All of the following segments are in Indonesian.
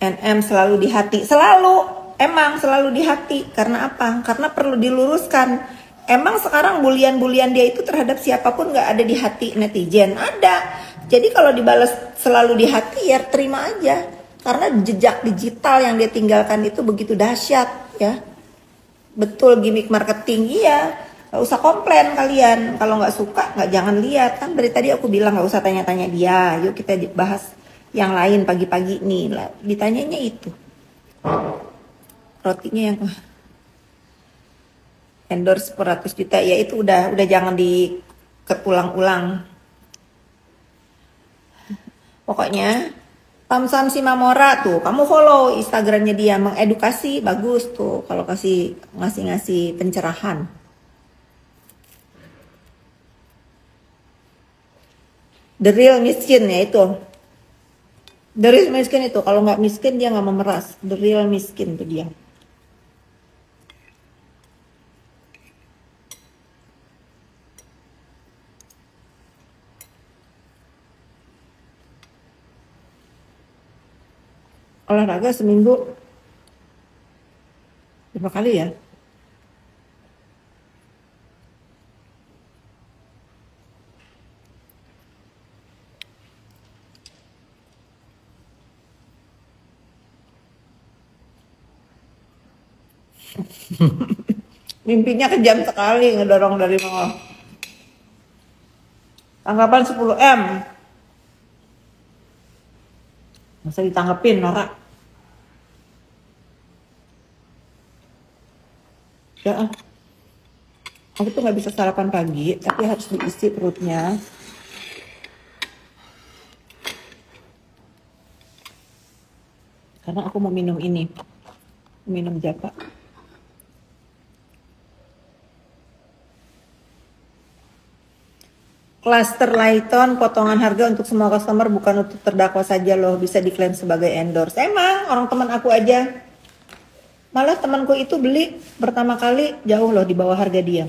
NM selalu di hati, selalu, emang selalu di hati. Karena apa? Karena perlu diluruskan. Emang sekarang bulian-bulian dia itu terhadap siapapun nggak ada di hati netizen? Ada. Jadi kalau dibalas selalu di hati ya terima aja. Karena jejak digital yang dia tinggalkan itu begitu dahsyat ya. Betul, gimmick marketing, iya. Gak usah komplain kalian. Kalau nggak suka nggak, jangan lihat. Kan dari tadi aku bilang nggak usah tanya-tanya dia. Yuk kita bahas yang lain pagi-pagi nih lah. Ditanyanya itu. Rotinya yang endorse 100 juta ya itu udah jangan dikeulang-ulang. Pokoknya Tamsan Simamora tuh, kamu follow Instagramnya dia, mengedukasi, bagus tuh kalau ngasih pencerahan. The real miskin ya itu. The real miskin itu, kalau nggak miskin dia nggak memeras. The real miskin tuh dia. Olahraga seminggu berapa kali ya? Mimpinya kejam sekali ngedorong dari mall. Tanggapan 10M. Masa ditanggepin, Nora? Ya, aku tuh nggak bisa sarapan pagi, tapi harus diisi perutnya. Karena aku mau minum ini, minum japa. Cluster Lighton, potongan harga untuk semua customer, bukan untuk terdakwa saja loh, bisa diklaim sebagai endorse. Emang orang teman aku aja, malah temanku itu beli pertama kali jauh loh di bawah harga dia.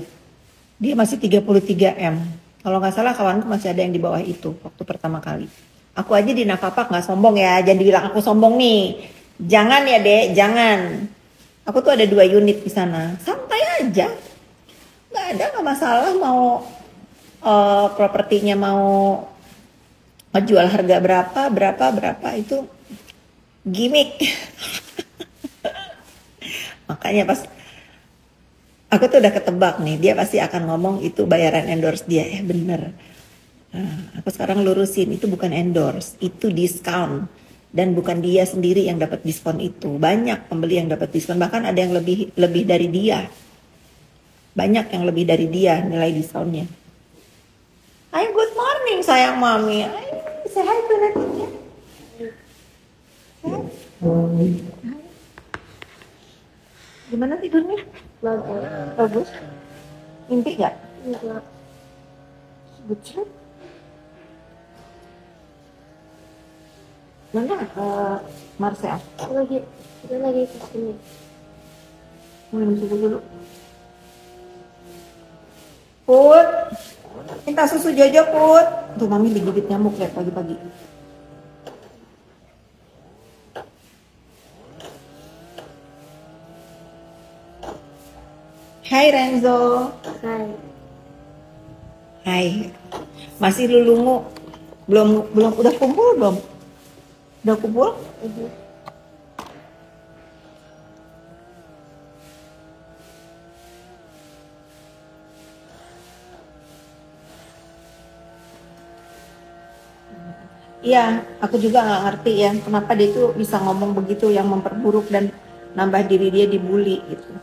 Dia masih 33M. Kalau nggak salah kawanku masih ada yang di bawah itu waktu pertama kali. Aku aja di Navapak nggak sombong ya, jangan dibilang aku sombong nih. Jangan ya dek, jangan. Aku tuh ada 2 unit di sana, santai aja. Nggak masalah mau propertinya mau jual harga berapa itu gimmick. Makanya pas aku tuh udah ketebak nih, dia pasti akan ngomong itu bayaran endorse dia. Bener. Nah, aku sekarang lurusin, itu bukan endorse, itu diskon. Dan bukan dia sendiri yang dapat diskon itu. Banyak pembeli yang dapat diskon, bahkan ada yang lebih dari dia. Banyak yang lebih dari dia nilai diskonnya. Hai, good morning sayang mami. Hai, say hi to Natia. Gimana tidurnya? Bagus. Mimpi gak? Enggak. Good sleep. Mana Marcel? Lagi kesini. Minum susu dulu. Put, minta susu Jojo Put. Tuh mami digigit nyamuk lihat pagi-pagi. Hai Renzo. Hai. Masih lulungu? Belum udah kumpul belum? Udah kumpul? Iya, aku juga nggak ngerti ya kenapa dia itu bisa ngomong begitu yang memperburuk dan nambah diri dia dibully gitu.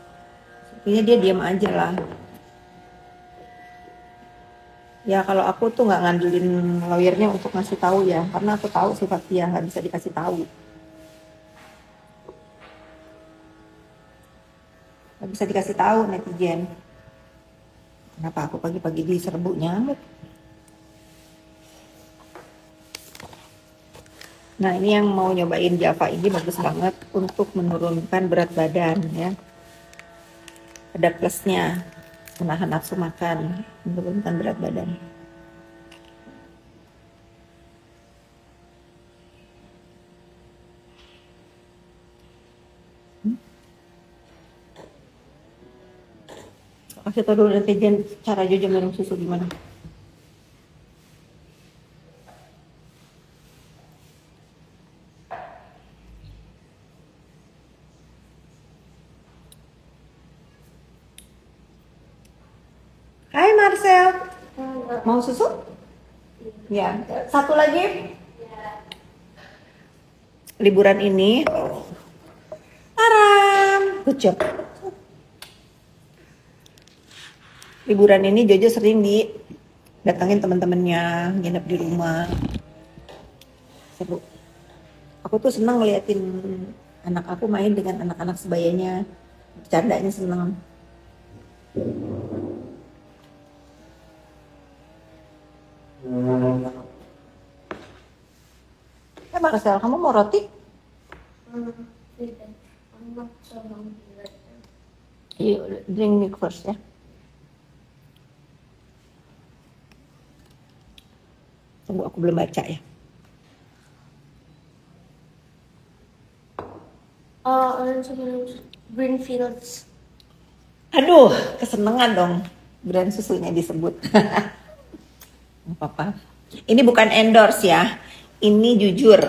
Sepertinya dia diam aja lah. Ya kalau aku tuh nggak ngandelin lawyernya untuk ngasih tahu ya, karena aku tahu sifat dia nggak bisa dikasih tahu. Nggak bisa dikasih tahu netizen. Kenapa aku pagi-pagi diserbu nyamuk? Nah ini yang mau nyobain Java ini bagus banget untuk menurunkan berat badan ya. Ada plusnya, menahan nafsu makan, menurunkan berat badan. Kasih tau dulu netizen cara Jojo minum susu gimana. Hai Marcel, mau susu? Ya, satu lagi. Liburan ini, taram, good job. Liburan ini Jojo sering datangin teman-temannya, nginep di rumah. Seru. Aku tuh senang ngeliatin anak aku main dengan anak-anak sebayanya, bercandanya seneng. Marcel, kamu mau roti? You drink milk first ya. Tunggu, aku belum baca ya. Greenfields. Aduh, kesenangan dong brand susunya disebut. Nggak apa-apa. Ini bukan endorse ya. Ini jujur.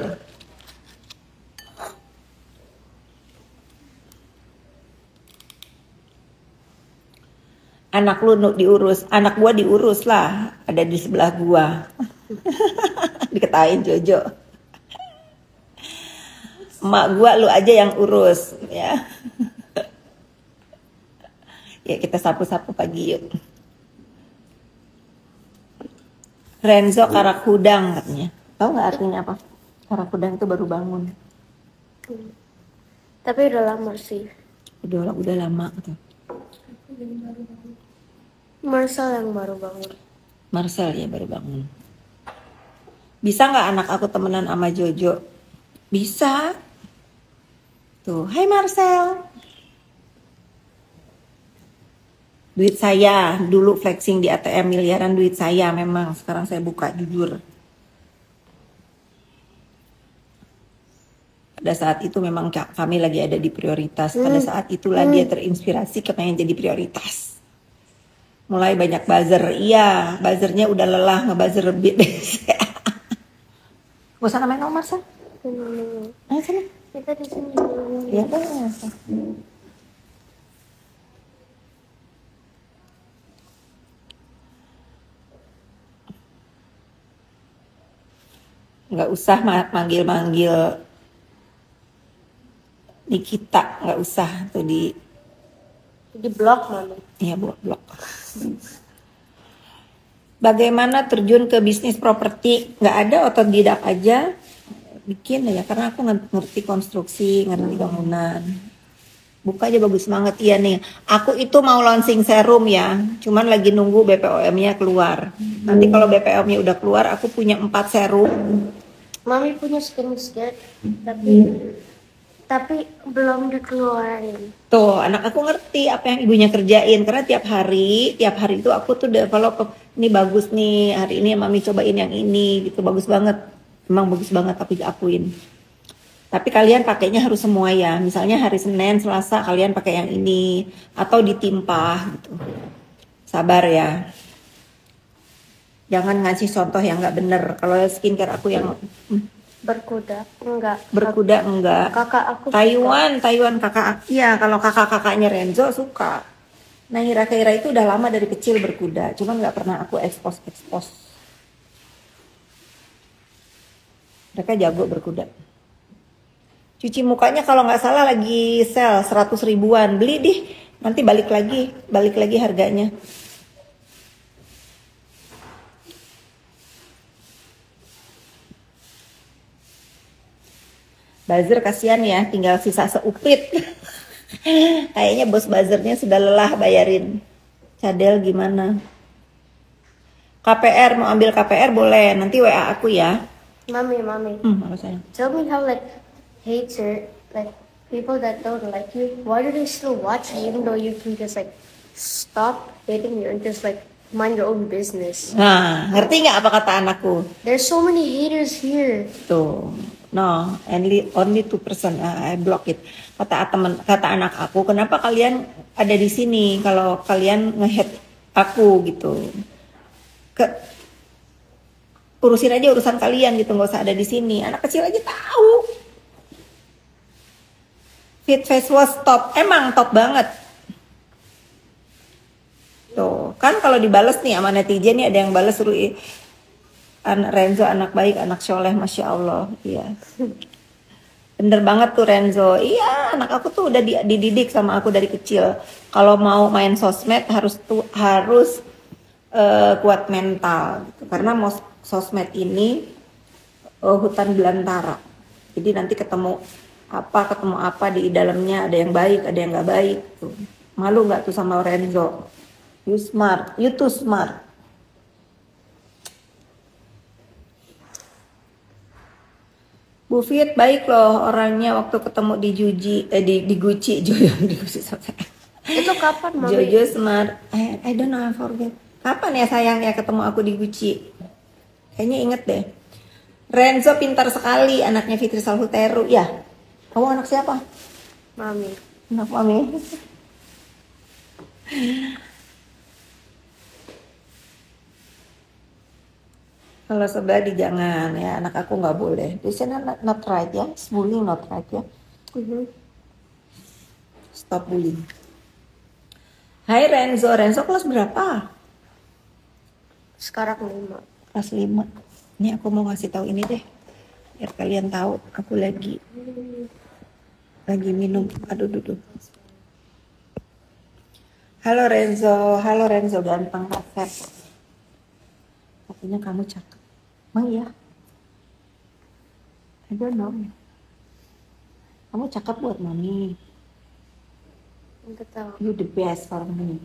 Anak lu diurus, anak gua diurus lah, ada di sebelah gua. Diketawain Jojo. Emak gua lu aja yang urus ya. Ya kita sapu-sapu pagi yuk. Renzo Karakudang katanya. Tahu nggak artinya apa? Karakudang itu baru bangun. Tapi udah lama sih. Udah lama gitu. Marcel yang baru bangun. Marcel ya baru bangun. Bisa nggak anak aku temenan sama Jojo? Bisa. Tuh, hai Marcel. Duit saya dulu flexing di ATM miliaran, duit saya memang. Sekarang saya buka jujur. Pada saat itu memang kami lagi ada di prioritas. Pada saat itulah dia terinspirasi kepengen jadi prioritas. Mulai banyak buzzer. Iya, buzzernya udah lelah ngebuzzer lebih. Gak usah namain nomor, Marcel. Ayo sini. Kita di sini. Iya, nggak usah manggil-manggil Nikita, nggak usah tuh di blok mana? Iya, blok. Bagaimana terjun ke bisnis properti? Nggak ada, otodidak aja bikin ya, karena aku ngerti konstruksi, ngerti bangunan. Buka aja bagus banget. Iya nih, aku itu mau launching serum ya, cuman lagi nunggu BPOM-nya keluar. Nanti kalau BPOM-nya udah keluar, aku punya 4 serum. Mami punya skincare, tapi belum dikeluarin. Tuh, anak aku ngerti apa yang ibunya kerjain, karena tiap hari itu aku tuh develop, ini bagus nih, hari ini mami cobain yang ini gitu, bagus banget. Emang bagus banget, tapi diakuin. Tapi kalian pakainya harus semua ya. Misalnya hari Senin, Selasa kalian pakai yang ini atau ditimpah gitu. Sabar ya. Jangan ngasih contoh yang nggak bener. Kalau skincare aku yang Berkuda enggak. Kakak aku Taiwan kakak. Iya, kalau kakaknya Renzo suka. Nah, Hira itu udah lama dari kecil berkuda, cuman nggak pernah aku expose. Mereka jago berkuda. Cuci mukanya kalau nggak salah lagi sale 100 ribuan. Beli deh, nanti balik lagi harganya. Buzzer kasihan ya, tinggal sisa seuprit. Kayaknya bos buzzernya sudah lelah bayarin. Cadel gimana? KPR, mau ambil KPR boleh, nanti WA aku ya. Mami. Apa sayang? Tell me how hater, people that don't like you, why do they still watch you even though you can just stop hating you and just mind your own business? Nah, ngerti nggak apa kata anakku? There's so many haters here. Tuh, No, only 2%. I block it. Kata anak aku, kenapa kalian ada di sini kalau kalian nge-hate aku gitu. Urusin aja urusan kalian gitu, nggak usah ada di sini. Anak kecil aja tahu. Fit face wash top, emang top banget. Tuh, kan kalau dibales nih sama netizen nih, ada yang bales suruh Renzo anak baik, anak soleh, masya Allah. Iya, bener banget tuh Renzo. Iya, anak aku tuh udah dididik sama aku dari kecil. Kalau mau main sosmed harus kuat mental, gitu. Karena sosmed ini hutan belantara. Jadi nanti ketemu apa di dalamnya, ada yang baik, ada yang nggak baik. Tuh. Malu nggak tuh sama Renzo? You too smart. Bu Fit baik loh orangnya waktu ketemu di Gucci Jojo di Gucci. Itu kapan, Mami? Jojo smart. I don't know, I forget. Kapan ya sayang ya ketemu aku di Gucci? Kayaknya inget deh. Renzo pintar sekali, anaknya Fitri Salhuteru. Ya, kamu anak siapa? Mami. Anak Mami. Kalau sebelah jangan ya, anak aku nggak boleh. Di sana not right ya, bullying not right ya. Stop bullying. Hai Renzo, Renzo kelas berapa? Sekarang 5. Kelas 5. Ini aku mau ngasih tahu ini deh, biar kalian tahu. Aku lagi minum. Aduh, duduk. Halo Renzo ganteng kaset. Katanya kamu cakep. Emang iya? I don't know. Kamu cakep buat Mami. Enggak tahu. You the best for me.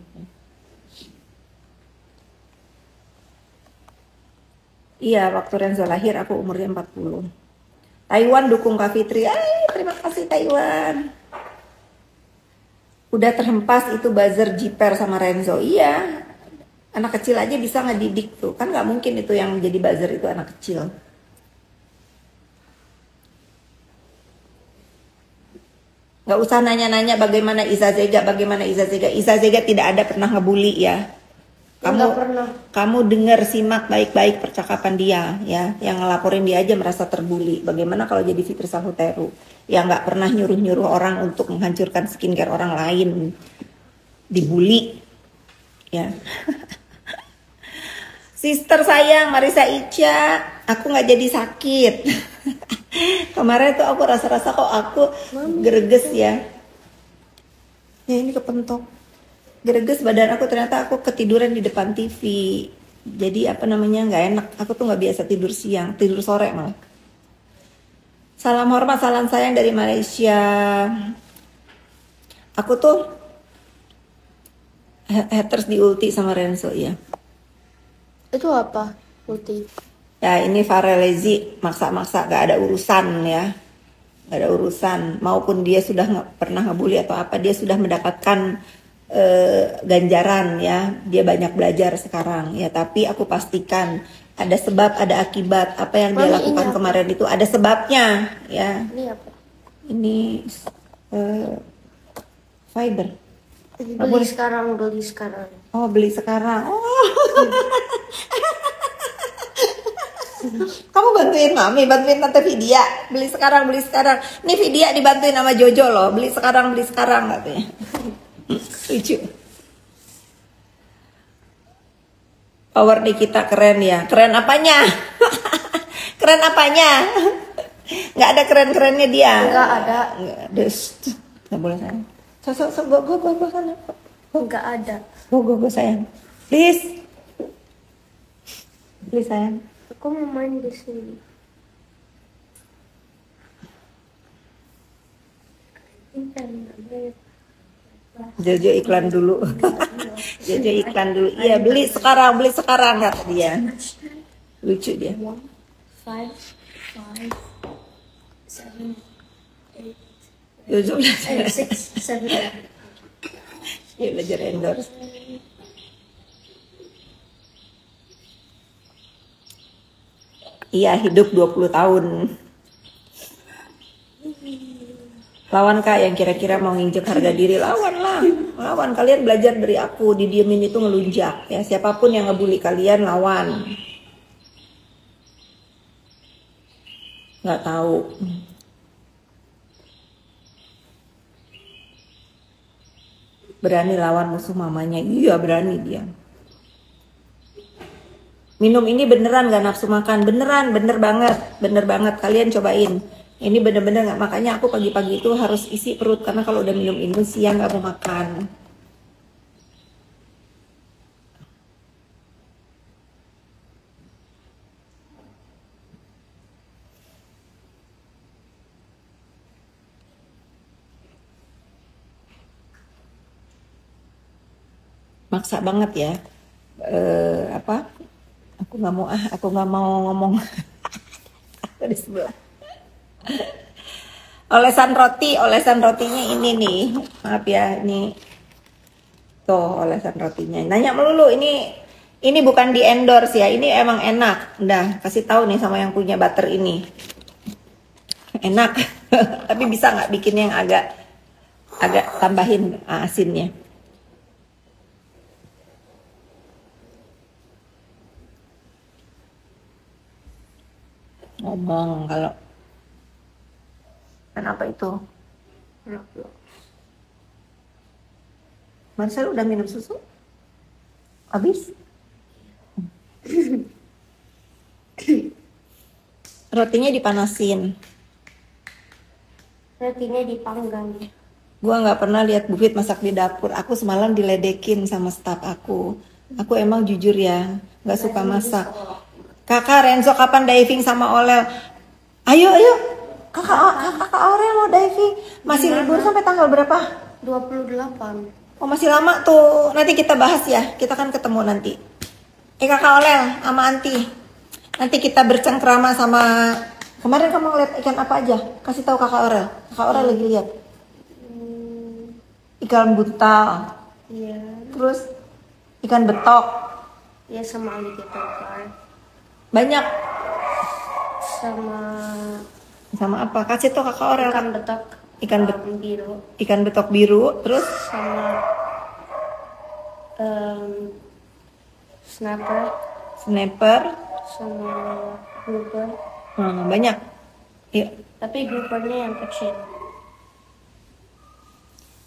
Iya, waktu Renzo lahir aku umurnya 40. Taiwan dukung Kak Fitri. Terima kasih Taiwan. Udah terhempas itu buzzer jiper sama Renzo. Iya. Anak kecil aja bisa ngedidik tuh. Kan nggak mungkin itu yang jadi buzzer itu anak kecil. Nggak usah nanya-nanya bagaimana Iza Zega. Iza Zega tidak ada pernah ngebully ya. Kamu dengar simak baik-baik percakapan dia ya. Yang ngelaporin dia aja merasa terbully. Bagaimana kalau jadi Fitri Salhuteru yang nggak pernah nyuruh-nyuruh orang untuk menghancurkan skincare orang lain, dibully ya. Sister sayang Marisa Ica, aku nggak jadi sakit. Kemarin tuh aku rasa-rasa kok aku greges ya. Ya ini kepentok. Greges badan aku, ternyata aku ketiduran di depan TV. Jadi apa namanya nggak enak. Aku tuh nggak biasa tidur siang, tidur sore malah. Salam hormat, salam sayang dari Malaysia. Aku tuh haters di ulti sama Renzo ya. Itu apa? Putih. Ya ini Farelezi maksa-maksa, gak ada urusan ya. Gak ada urusan. Maupun dia sudah pernah ngebully atau apa, dia sudah mendapatkan ganjaran ya. Dia banyak belajar sekarang ya. Tapi aku pastikan ada sebab, ada akibat. Apa yang dia lakukan kemarin itu ada sebabnya ya. Ini apa? Ini fiber. Beli sekarang. Oh, beli sekarang. Oh. Kamu bantuin Mami, bantuin Tante Vidya. Beli sekarang. Nih Vidya dibantuin sama Jojo loh. Beli sekarang katanya. Lucu. Power Nikita keren ya. Keren apanya? Keren apanya? Nggak ada keren-kerennya dia. Nggak ada. Nggak boleh sayang. Go sana. Nggak ada. Go sayang. Please sayang. Aku mau main di sini. Jojo iklan dulu. Iya, beli sekarang kata dia. Lucu dia. 1, 5, 7, 8, Jojo 6, 7. Dia belajar endorse. Iya, hidup 20 tahun. Lawan Kak yang kira-kira mau nginjek harga diri, lawan lah. Lawan, kalian belajar dari aku, didiemin itu ngelunjak ya. Siapapun yang ngebully kalian lawan. Nggak tahu. Berani lawan musuh mamanya. Iya berani dia. Minum ini beneran gak nafsu makan. Beneran, bener banget. Bener banget, kalian cobain. Ini bener-bener gak, makanya aku pagi-pagi itu harus isi perut. Karena kalau udah minum ini siang gak mau makan. Maksa banget ya. Apa? Aku nggak mau ngomong. Aku di sebelah. Olesan rotinya ini nih. Maaf ya, ini tuh olesan rotinya. Nanya melulu, ini bukan di endorse ya. Ini emang enak. Udah kasih tahu nih sama yang punya butter ini. Enak. Tapi bisa nggak bikin yang agak tambahin asinnya? Ngomong kalau kenapa itu? Marcel udah minum susu? Habis? Rotinya dipanasin. Rotinya dipanggang. Gua nggak pernah lihat Bufit masak di dapur. Aku semalam diledekin sama staf aku. Aku emang jujur ya, nggak suka masak. Kakak Renzo kapan diving sama Olel? Ayo. Kakak Aurel mau diving. Masih libur sampai tanggal berapa? 28. Oh masih lama tuh. Nanti kita bahas ya. Kita kan ketemu nanti. Kakak Olel sama Anti. Nanti kita bercengkrama sama. Kemarin kamu ngeliat ikan apa aja? Kasih tahu Kakak Aurel. Kakak Aurel lagi lihat. Ikan buntal. Iya. Terus ikan betok. Iya sama alligator. Banyak. Sama apa? Kasih tuh Kakak Aurel. Ikan betok. Biru. Ikan betok biru. Terus sama snapper. Sama grouper. Banyak. Iya. Tapi groupernya yang kecil.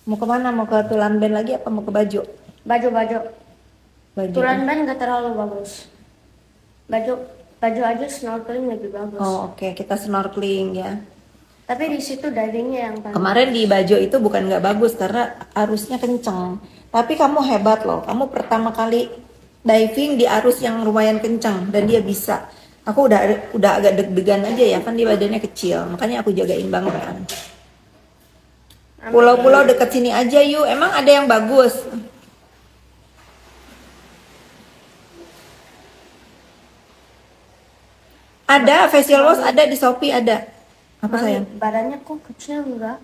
Mau kemana? Mau ke Tulan Band lagi apa mau ke Bajo? Baju. Tulan Band gak terlalu bagus. Baju aja snorkeling lebih bagus. Oh oke. Kita snorkeling ya. Tapi di situ divingnya yang paling. Kemarin di Bajo itu bukan nggak bagus karena arusnya kenceng. Tapi kamu hebat loh. Kamu pertama kali diving di arus yang lumayan kencang dan dia bisa. Aku udah agak deg-degan aja ya, kan dia badannya kecil. Makanya aku jagain banget kan. Pulau-pulau deket sini aja yuk. Emang ada yang bagus? Ada, facial wash ada di Shopee ada. Apa sayang? Badannya kok kecil enggak?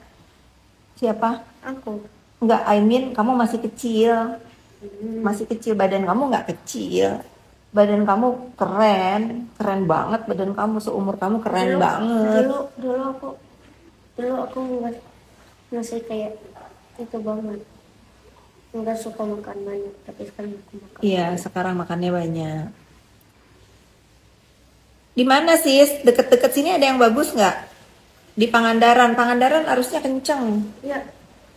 Siapa? Aku. Enggak, I mean kamu masih kecil. Masih kecil, badan kamu nggak kecil. Badan kamu keren banget badan kamu, seumur kamu keren banget. Dulu aku nggak masih kayak itu banget, nggak suka makan banyak, tapi sekarang aku makan. Iya, sekarang makannya banyak. Di mana sis? Deket-deket sini ada yang bagus nggak? Di Pangandaran arusnya kenceng. Iya,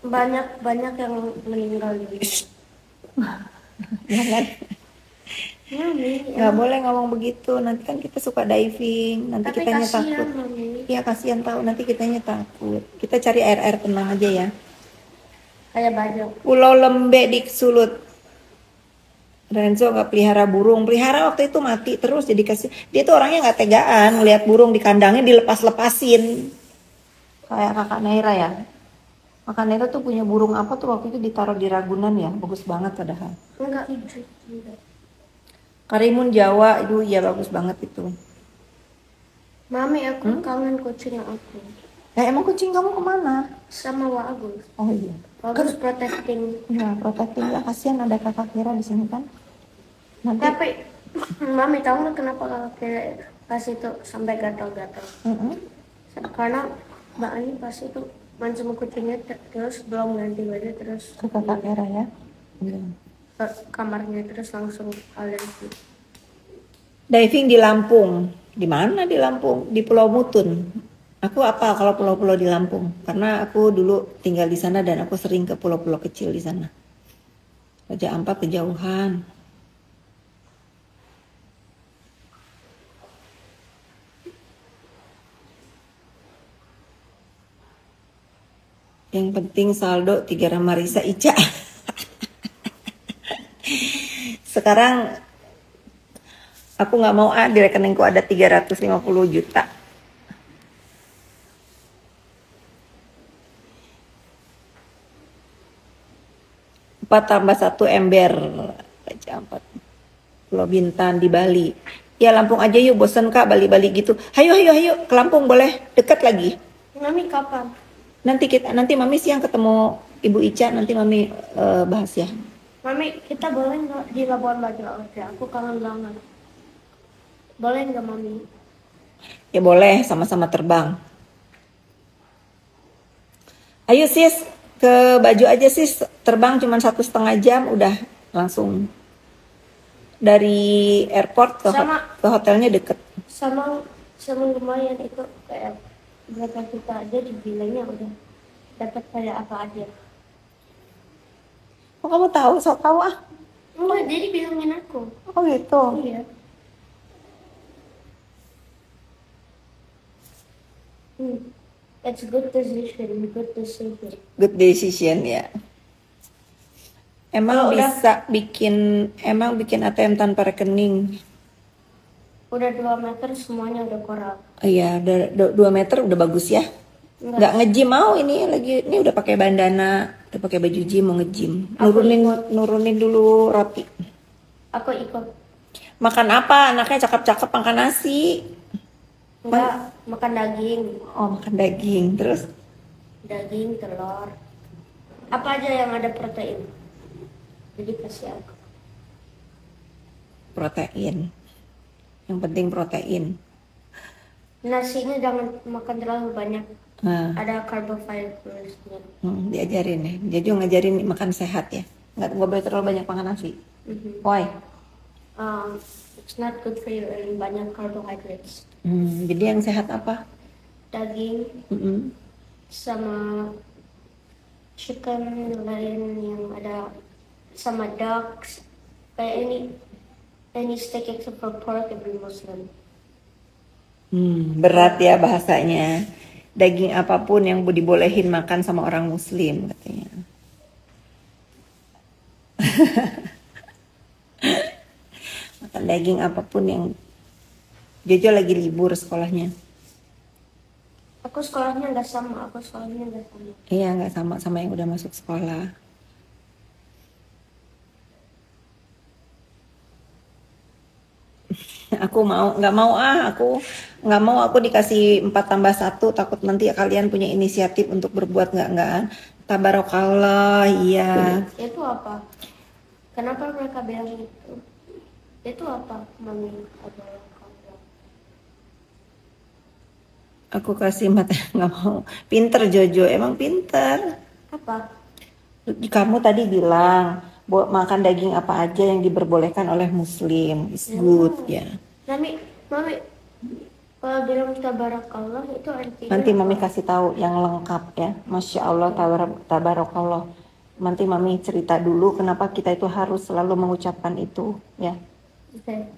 banyak yang meninggal di sini. Jangan. Nggak boleh ngomong begitu, nanti kan kita suka diving, nanti tapi kitanya takut. Iya kasihan tahu, nanti kitanya takut. Kita cari air tenang aja ya. Kayak Bajo. Pulau Lembe di Sulut. Renzo nggak pelihara burung, pelihara waktu itu mati terus jadi kasih. Dia tuh orangnya nggak tegaan, ngelihat burung di kandangnya dilepas-lepasin. Kayak kakak Naira ya. Kakak Naira tuh punya burung apa tuh waktu itu ditaruh di Ragunan ya, bagus banget padahal. Enggak. Karimun Jawa, itu ya bagus banget itu. Mami, aku kangen kucing aku. Emang kucing kamu kemana? Sama Wak Agus. Oh iya. Agus protecting. Ya, protecting ya, kasihan ada kakak Kira di sini kan. Nanti. Tapi Mami tahu nggak kenapa kakak Kira kasih tuh sampai gatal-gatal? Karena Mbak Ani pas itu main sama kucingnya terus belum ganti baju terus Ke kakak Era ya. Iya. ke kamarnya terus langsung alergi. Diving di Lampung. Di mana di Lampung? Di Pulau Mutun. Aku apa kalau pulau-pulau di Lampung? Karena aku dulu tinggal di sana dan aku sering ke pulau-pulau kecil di sana. Raja Ampat kejauhan. Yang penting saldo 3 Marisa Ica. Sekarang aku nggak mau di rekeningku ada 350 juta. Empat tambah 1 ember. Raja Ampat. Pulau Bintan di Bali. Ya Lampung aja yuk, bosen kak Bali-Bali gitu. Hayo hayo hayo ke Lampung boleh, dekat lagi. Mami kapan? Nanti mami siang ketemu Ibu Ica, nanti mami bahas ya. Mami kita boleh nggak di Labuan Bajo aja? Aku kangen banget. Boleh nggak Mami? Ya boleh, sama-sama terbang. Ayo sis, ke Bajo aja sis, terbang cuma 1,5 jam udah langsung dari airport ke hotelnya deket. Sama lumayan itu kayak berapa juta aja dibilangnya udah dapat kayak apa aja. Oh kamu tahu, sok tahu ah. Enggak, jadi bilangin aku. Oh gitu. Iya. It's good decision, good decision. Good decision ya. Emang Kalau bisa bikin ATM tanpa rekening. Udah 2 meter semuanya udah koral. Iya, 2 meter udah bagus ya. Nggak nge-gym mau ini lagi, ini udah pakai bandana, udah pakai baju gym mau nge-gym. Nurunin dulu roti. Aku ikut. Makan apa? Anaknya cakep-cakep makan nasi. Enggak, makan daging. Oh, makan daging. Terus? Daging, telur. Apa aja yang ada protein. Jadi kasih aku. Protein. Yang penting protein. Nasinya jangan makan terlalu banyak. Nah. Ada carbohydrate-nya. Diajarin ya. Jadi ngajarin makan sehat ya. Nggak boleh terlalu banyak makan nasi. Why? It's not good for you, banyak carbohydrates. Jadi yang sehat apa? Daging, sama chicken lain yang ada, sama ducks, kayak any steak except for pork every Muslim. Berat ya bahasanya. Daging apapun yang dibolehin makan sama orang Muslim katanya. Makan daging apapun yang Jojo lagi libur sekolahnya. Aku sekolahnya nggak sama. Iya nggak sama yang udah masuk sekolah. Aku nggak mau aku dikasih 4+1 takut nanti kalian punya inisiatif untuk berbuat nggak. Tabarakallah, iya. Itu apa? Kenapa mereka bilang itu? Itu apa, Mami? Aku kasih mata nggak mau. Pinter Jojo, emang pinter. Apa? Kamu tadi bilang makan daging apa aja yang diperbolehkan oleh Muslim is good ya. Mami, kalau bilang tabarakallah itu artinya nanti Mami kasih tahu yang lengkap ya. Masya Allah, tabarakallah. Nanti Mami cerita dulu kenapa kita itu harus selalu mengucapkan itu ya. Okay.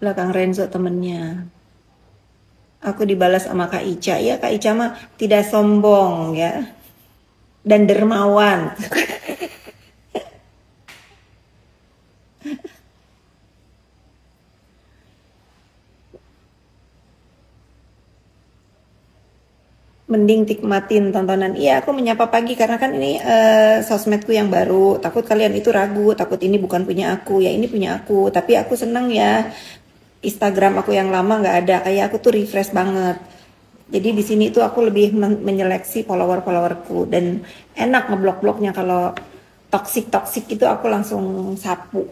Belakang Renzo temennya. Aku dibalas sama Kak Ica. Ya Kak Ica mah tidak sombong ya. Dan dermawan. Mending nikmatin tontonan. Iya, aku menyapa pagi karena kan ini sosmedku yang baru. Takut kalian itu ragu, takut ini bukan punya aku. Ya ini punya aku, tapi aku seneng ya. Instagram aku yang lama nggak ada, kayak aku tuh refresh banget. Jadi di sini tuh aku lebih menyeleksi followerku dan enak ngeblok-bloknya. Kalau toksik itu aku langsung sapu.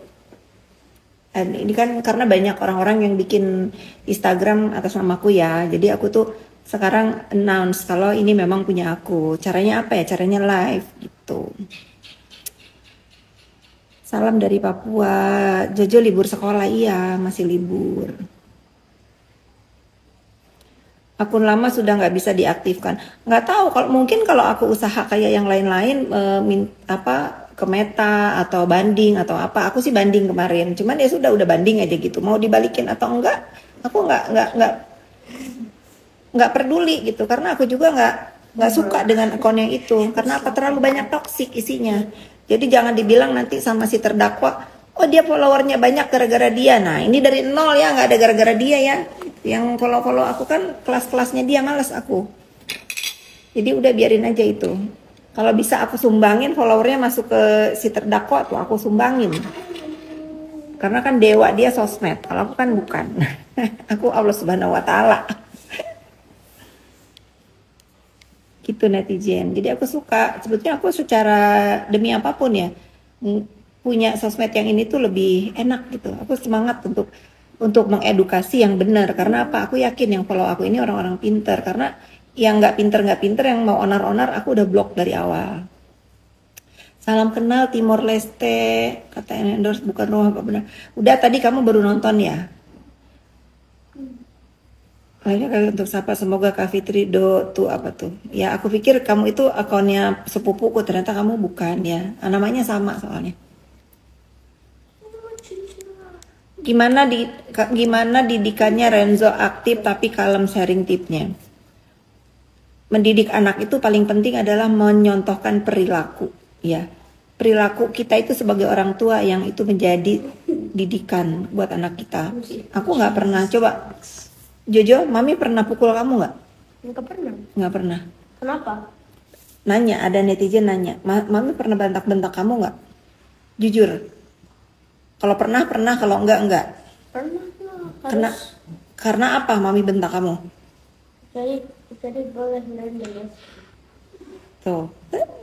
Dan ini kan karena banyak orang-orang yang bikin Instagram atas namaku ya. Jadi aku tuh sekarang announce kalau ini memang punya aku. Caranya apa ya? Caranya live gitu. Salam dari Papua. Jojo libur sekolah, iya masih libur. Akun lama sudah nggak bisa diaktifkan. Nggak tahu, kalau mungkin kalau aku usaha kayak yang lain-lain, ke Meta atau banding atau apa. Aku sih banding kemarin. Cuman ya sudah banding aja gitu. Mau dibalikin atau enggak, aku nggak peduli gitu. Karena aku juga nggak suka dengan akun yang itu. Karena apa, terlalu banyak toksik isinya. Jadi jangan dibilang nanti sama si terdakwa, oh dia followernya banyak gara-gara dia. Nah ini dari nol ya, nggak ada gara-gara dia ya. Yang follow aku kan kelas-kelasnya dia, males aku. Jadi udah biarin aja itu. Kalau bisa aku sumbangin followernya masuk ke si terdakwa tuh, aku sumbangin. Karena kan dewa dia sosmed, kalau aku kan bukan. Aku Allah Subhanahu wa Ta'ala. Gitu netizen. Jadi aku suka, sebetulnya aku secara demi apapun ya, punya sosmed yang ini tuh lebih enak gitu. Aku semangat untuk mengedukasi yang benar. Karena apa? Aku yakin yang follow aku ini orang-orang pinter. Karena yang nggak pinter yang mau onar-onar aku udah blok dari awal. Salam kenal Timor Leste, kata endorse bukan roh apa benar. Udah tadi kamu baru nonton ya? Akhirnya kali untuk siapa, semoga Kak Fitri tuh apa tuh? Ya aku pikir kamu itu akunnya sepupuku, ternyata kamu bukan ya. Namanya sama soalnya. Gimana didikannya Renzo aktif tapi kalem sharing tipnya? Mendidik anak itu paling penting adalah menyontohkan perilaku, ya. Perilaku kita itu sebagai orang tua yang itu menjadi didikan buat anak kita. Aku nggak pernah, coba Jojo, Mami pernah pukul kamu nggak? Nggak pernah. Nggak pernah. Kenapa? Nanya, ada netizen nanya, Mami pernah bentak-bentak kamu nggak? Jujur. Kalau pernah, kalau enggak. Pernah lah. Karena apa Mami bentak kamu? Jadi boleh belajar. Tuh,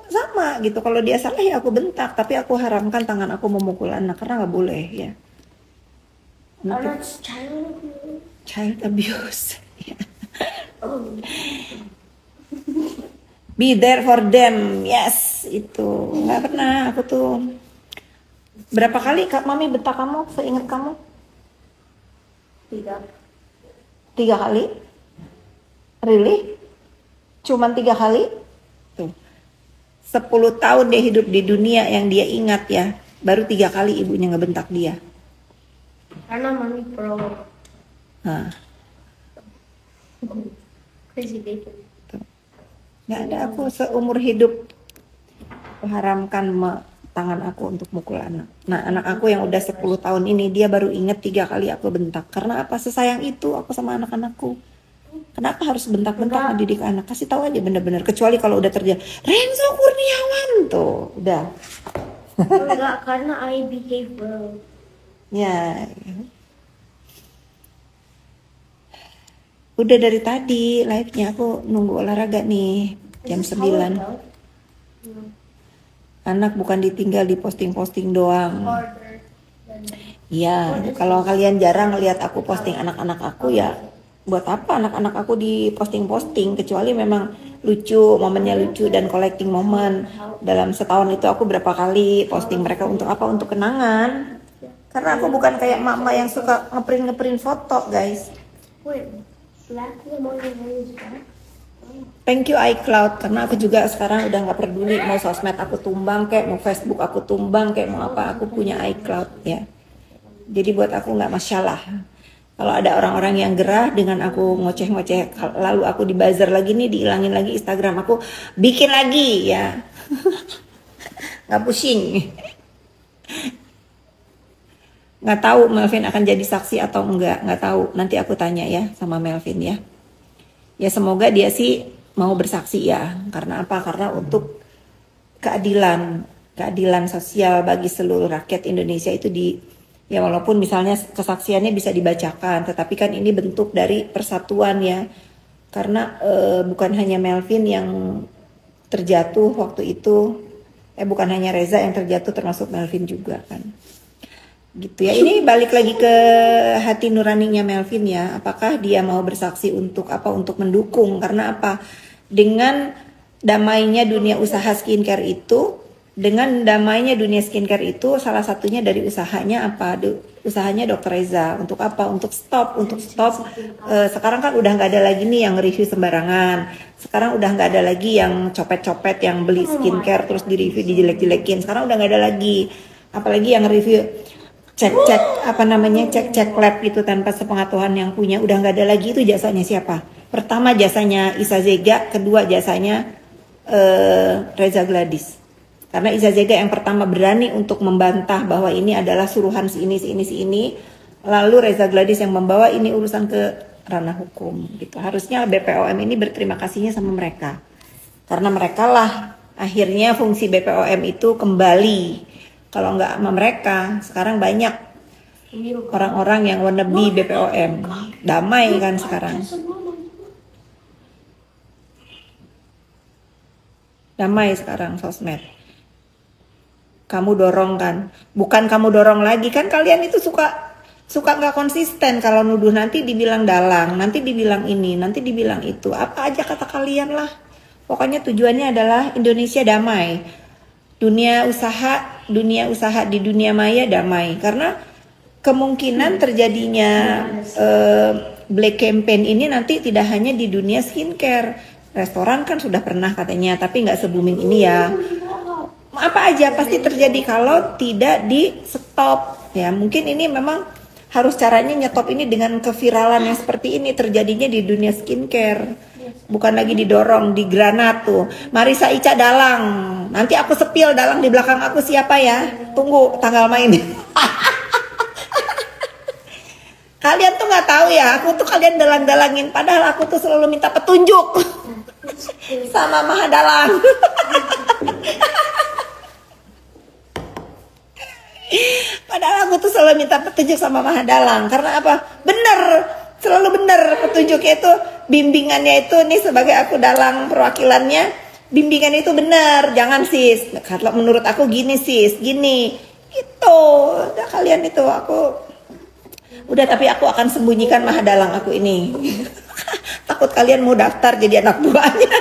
sama gitu. Kalau dia salah ya aku bentak, tapi aku haramkan tangan aku memukul anak karena nggak boleh ya. Karena Child abuse. Oh. Be there for them, yes itu. Nggak pernah aku tuh. Berapa kali Kak Mami bentak kamu? Seingat kamu? 3 kali? Really? Cuman 3 kali? Tuh. 10 tahun dia hidup di dunia yang dia ingat ya. Baru 3 kali ibunya ngebentak dia. Karena Mami pro. Crazy baby. Nggak ada, aku seumur hidup haramkan tangan aku untuk mukul anak. Nah anak aku yang udah 10 tahun ini dia baru inget 3 kali aku bentak. Karena apa? Sesayang itu aku sama anak-anakku. Kenapa harus bentak-bentak mendidik anak? Kasih tahu aja bener-bener. Kecuali kalau udah terjadi Renzo Kurniawan tuh udah. Enggak, karena I behave well. Ya. Udah dari tadi live-nya, aku nunggu olahraga nih jam 9. Anak bukan ditinggal di posting-posting doang. Iya, kalau kalian jarang lihat aku posting anak-anak aku ya buat apa anak-anak aku di posting-posting, kecuali memang lucu, momennya lucu dan collecting momen. Dalam setahun itu aku berapa kali posting mereka untuk apa? Untuk kenangan. Karena aku bukan kayak mama yang suka ngeprint foto, guys. Thank you iCloud, karena aku juga sekarang udah nggak peduli mau sosmed aku tumbang kayak mau Facebook aku tumbang kayak mau apa, aku punya iCloud ya. Jadi buat aku nggak masalah. Kalau ada orang-orang yang gerah dengan aku ngoceh-ngoceh, lalu aku dibuzzer lagi nih, dihilangin lagi Instagram aku, bikin lagi ya. Nggak pusing. Nggak tahu Melvin akan jadi saksi atau enggak, nggak tahu. Nanti aku tanya ya sama Melvin ya. Ya semoga dia sih mau bersaksi ya. Karena apa? Karena untuk keadilan sosial bagi seluruh rakyat Indonesia itu ya walaupun misalnya kesaksiannya bisa dibacakan, tetapi kan ini bentuk dari persatuan ya. Karena bukan hanya Melvin yang terjatuh waktu itu, bukan hanya Reza yang terjatuh, termasuk Melvin juga kan. gitu ya. Ini balik lagi ke hati nuraninya Melvin ya. Apakah dia mau bersaksi untuk apa? Untuk mendukung. Karena apa? Dengan damainya dunia usaha skincare itu, dengan damainya dunia skincare itu, salah satunya dari usahanya apa? Usahanya Dokter Reza. Untuk apa? Untuk stop. Sekarang kan udah nggak ada lagi nih yang review sembarangan. Sekarang udah nggak ada lagi yang copet-copet yang beli skincare terus di review dijelek-jelekin. Sekarang udah nggak ada lagi. Apalagi yang review cek lab gitu tanpa sepengetahuan yang punya. Udah nggak ada lagi. Itu jasanya siapa? Pertama jasanya Isa Zega, kedua jasanya Reza Gladys. Karena Isa Zega yang pertama berani untuk membantah bahwa ini adalah suruhan si ini. Lalu Reza Gladys yang membawa ini urusan ke ranah hukum gitu. Harusnya BPOM ini berterima kasihnya sama mereka. Karena mereka lah akhirnya fungsi BPOM itu kembali. Kalau nggak sama mereka, sekarang banyak orang-orang yang wannabe BPOM. Damai kan sekarang. Damai sekarang sosmed. Kamu dorong kan, bukan kamu dorong lagi kan, kalian itu suka nggak konsisten kalau nuduh, nanti dibilang dalang, nanti dibilang ini, nanti dibilang itu, apa aja kata kalian lah. Pokoknya tujuannya adalah Indonesia damai, dunia usaha di dunia maya damai, karena kemungkinan terjadinya black campaign ini nanti tidak hanya di dunia skincare, restoran kan sudah pernah katanya, tapi nggak se-booming ini ya. Apa aja pasti terjadi kalau tidak di stop ya. Mungkin ini memang harus caranya nyetop ini dengan keviralan yang seperti ini terjadinya di dunia skincare, bukan lagi didorong di granat tuh. Marisa Ica dalang, nanti aku sepil dalang di belakang aku siapa ya, tunggu tanggal main. Kalian tuh nggak tahu ya, aku tuh kalian dalang-dalangin, padahal aku tuh selalu minta petunjuk sama Maha Dalang. Padahal aku tuh selalu minta petunjuk sama Maha Dalang. Karena apa? Bener, selalu bener petunjuknya itu, bimbingannya itu nih sebagai aku dalang perwakilannya, bimbingannya itu bener. Jangan sis, kalau menurut aku gini sis, gini, itu. Udah kalian itu aku, udah tapi aku akan sembunyikan Maha Dalang aku ini. Takut kalian mau daftar jadi anak buahnya.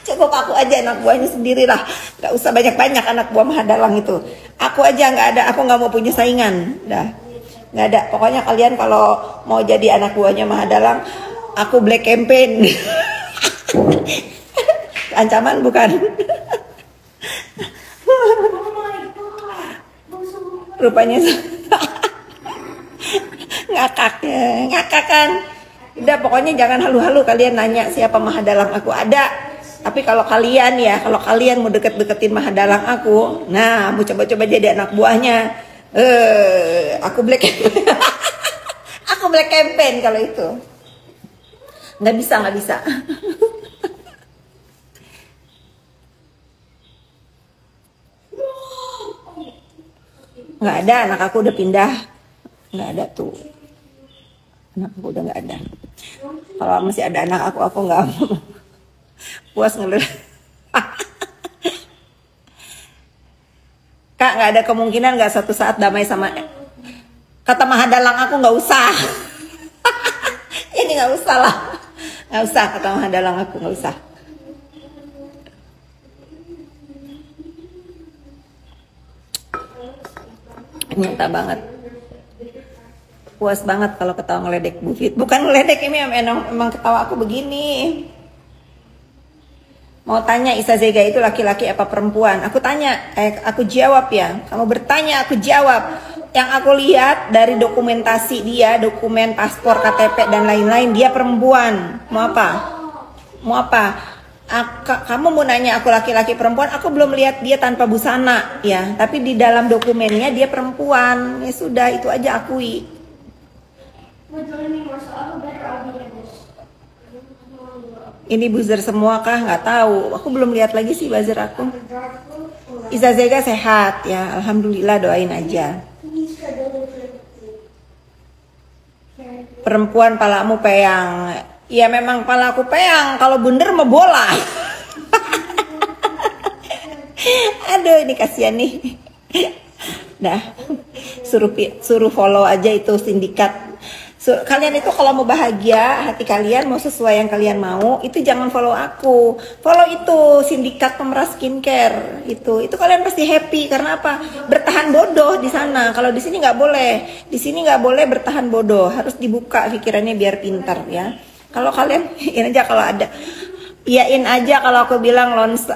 Cukup aku aja anak buahnya sendiri lah, nggak usah banyak-banyak anak buah Maha Dalang itu. Aku aja nggak ada, aku nggak mau punya saingan, dah nggak ada. Pokoknya kalian kalau mau jadi anak buahnya Maha Dalang, aku black campaign. Ancaman bukan? Rupanya ngakak kan. Udah pokoknya jangan halu-halu kalian nanya siapa Maha Dalang aku, ada. Tapi kalau kalian ya, kalau kalian mau deket-deketin Maha Dalang aku, nah mau coba-coba jadi anak buahnya, aku black campaign. Aku black campaign kalau itu. Nggak bisa. Nggak ada, anak aku udah pindah. Nggak ada tuh. Anak aku udah nggak ada. Kalau masih ada anak aku nggak puas ngeliat. Kak, nggak ada kemungkinan nggak suatu saat damai sama, kata Maha Dalang aku nggak usah. Ini nggak usah lah, nggak usah, kata Maha Dalang aku nggak usah. Nyata banget, puas banget kalau ketawa ngeledek Bu Fit. Bukan ngeledek, ini emang ketawa aku begini. Mau tanya Isa Zega itu laki-laki apa perempuan? Aku tanya, aku jawab ya. Kamu bertanya, aku jawab. Yang aku lihat dari dokumentasi dia, dokumen paspor, KTP dan lain-lain, dia perempuan. Mau apa? Kamu mau nanya aku laki-laki perempuan? Aku belum lihat dia tanpa busana ya. Tapi di dalam dokumennya dia perempuan. Ya sudah, itu aja akui. Ini buzzer semua kah? Nggak tahu. Aku belum lihat lagi sih buzzer aku. Isa Zega sehat ya, alhamdulillah, doain aja. Perempuan palamu peyang. Ya memang pala aku peyang. Kalau bunder mah bola. Aduh, ini kasihan nih. Dah, suruh follow aja itu sindikat. Kalian itu kalau mau bahagia, hati kalian mau sesuai yang kalian mau, itu jangan follow aku. Follow itu sindikat pemeras skincare. Itu kalian pasti happy karena apa? Bertahan bodoh di sana. Kalau di sini nggak boleh. Di sini nggak boleh bertahan bodoh. Harus dibuka pikirannya biar pintar ya. Kalau kalian iyain aja kalau ada. Iyain aja kalau aku bilang lonsa.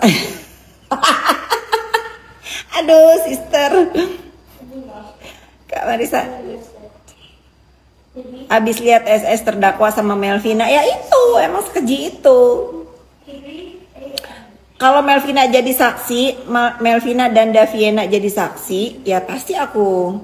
Aduh, sister. Kak Marisa. Abis lihat SS terdakwa sama Melvina, ya itu emang sekeji itu. Kalau Melvina jadi saksi, Melvina dan Daviena jadi saksi, ya pasti aku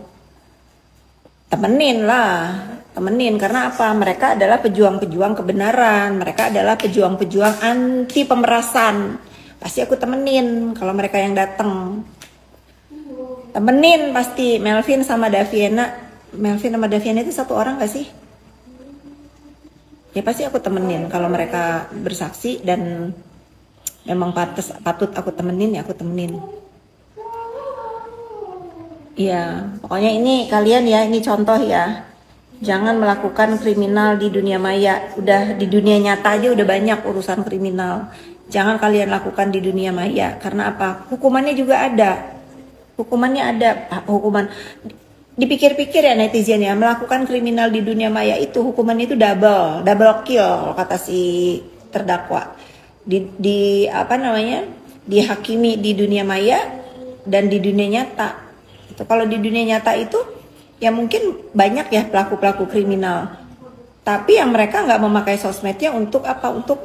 temenin lah, temenin karena apa? Mereka adalah pejuang-pejuang kebenaran, mereka adalah pejuang-pejuang anti pemerasan. Pasti aku temenin kalau mereka yang datang. Temenin pasti Melvin sama Daviena. Melvin sama Daviana itu satu orang gak sih? Ya pasti aku temenin kalau mereka bersaksi dan memang patut aku temenin, ya aku temenin. Iya, pokoknya ini kalian ya, ini contoh ya. Jangan melakukan kriminal di dunia maya. Udah di dunia nyata aja udah banyak urusan kriminal. Jangan kalian lakukan di dunia maya. Karena apa? Hukumannya juga ada. Hukumannya ada. Hukuman dipikir-pikir ya netizen ya, melakukan kriminal di dunia maya itu hukumannya itu double kill kata si terdakwa. Di apa namanya? Dihakimi di dunia maya dan di dunia nyata. Itu kalau di dunia nyata itu ya mungkin banyak ya pelaku-pelaku kriminal. Tapi yang mereka nggak memakai sosmednya untuk apa? Untuk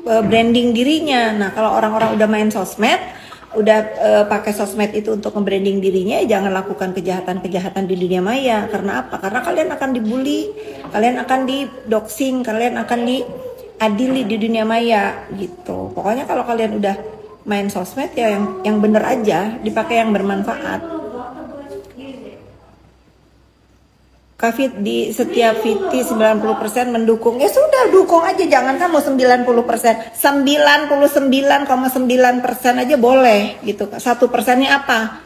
branding dirinya. Nah, kalau orang-orang udah main sosmed, udah pakai sosmed itu untuk membranding dirinya, ya jangan lakukan kejahatan-kejahatan di dunia maya. Karena apa? Karena kalian akan dibully, kalian akan di-doxing, kalian akan diadili di dunia maya gitu. Pokoknya kalau kalian udah main sosmed ya yang bener aja, dipakai yang bermanfaat. Kafit di setiap VT 90% mendukung. Ya sudah, dukung aja, jangan kan mau 90%. 99,9% aja boleh gitu. 1%-nya apa?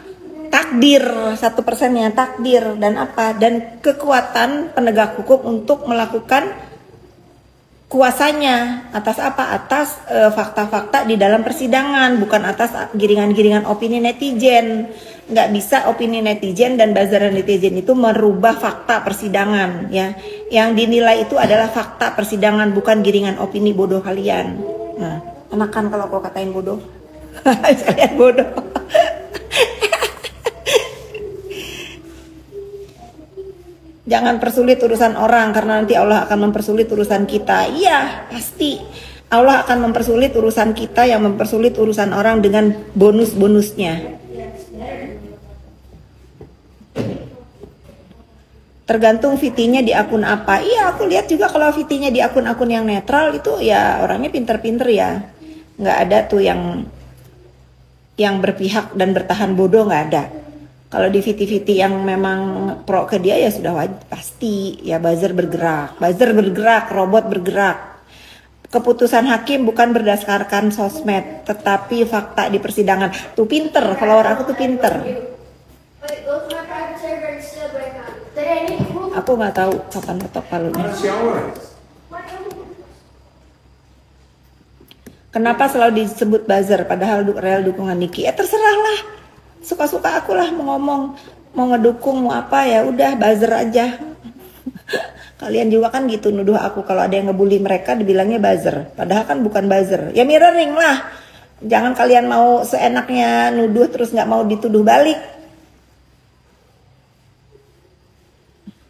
Takdir. 1%-nya takdir dan apa? Dan kekuatan penegak hukum untuk melakukan kuasanya atas apa? Atas fakta-fakta di dalam persidangan, bukan atas giringan-giringan opini netizen. Nggak bisa opini netizen dan bazaran netizen itu merubah fakta persidangan ya. Yang dinilai itu adalah fakta persidangan, bukan giringan opini bodoh kalian. Nah, enakan kalau kau katain bodoh. Kalian bodoh. Jangan persulit urusan orang karena nanti Allah akan mempersulit urusan kita. Iya, pasti. Allah akan mempersulit urusan kita yang mempersulit urusan orang dengan bonus-bonusnya. Tergantung VT-nya di akun apa. Iya, aku lihat juga kalau VT-nya di akun-akun yang netral itu ya orangnya pinter-pinter ya. Nggak ada tuh yang berpihak dan bertahan bodoh, nggak ada. Kalau di VT-VT yang memang pro ke dia ya sudah wajib, pasti ya buzzer bergerak, robot bergerak. Keputusan hakim bukan berdasarkan sosmed, tetapi fakta di persidangan. Tuh pinter, follower aku tuh pinter. Aku nggak tahu kapan ketok palunya. Kenapa selalu disebut buzzer padahal real dukungan Niki? Ya terserahlah, suka-suka aku lah mau ngomong, mau ngedukung, mau apa ya udah buzzer aja. Kalian juga kan gitu nuduh aku kalau ada yang ngebully mereka dibilangnya buzzer, padahal kan bukan buzzer. Ya mirroring lah. Jangan kalian mau seenaknya nuduh terus nggak mau dituduh balik.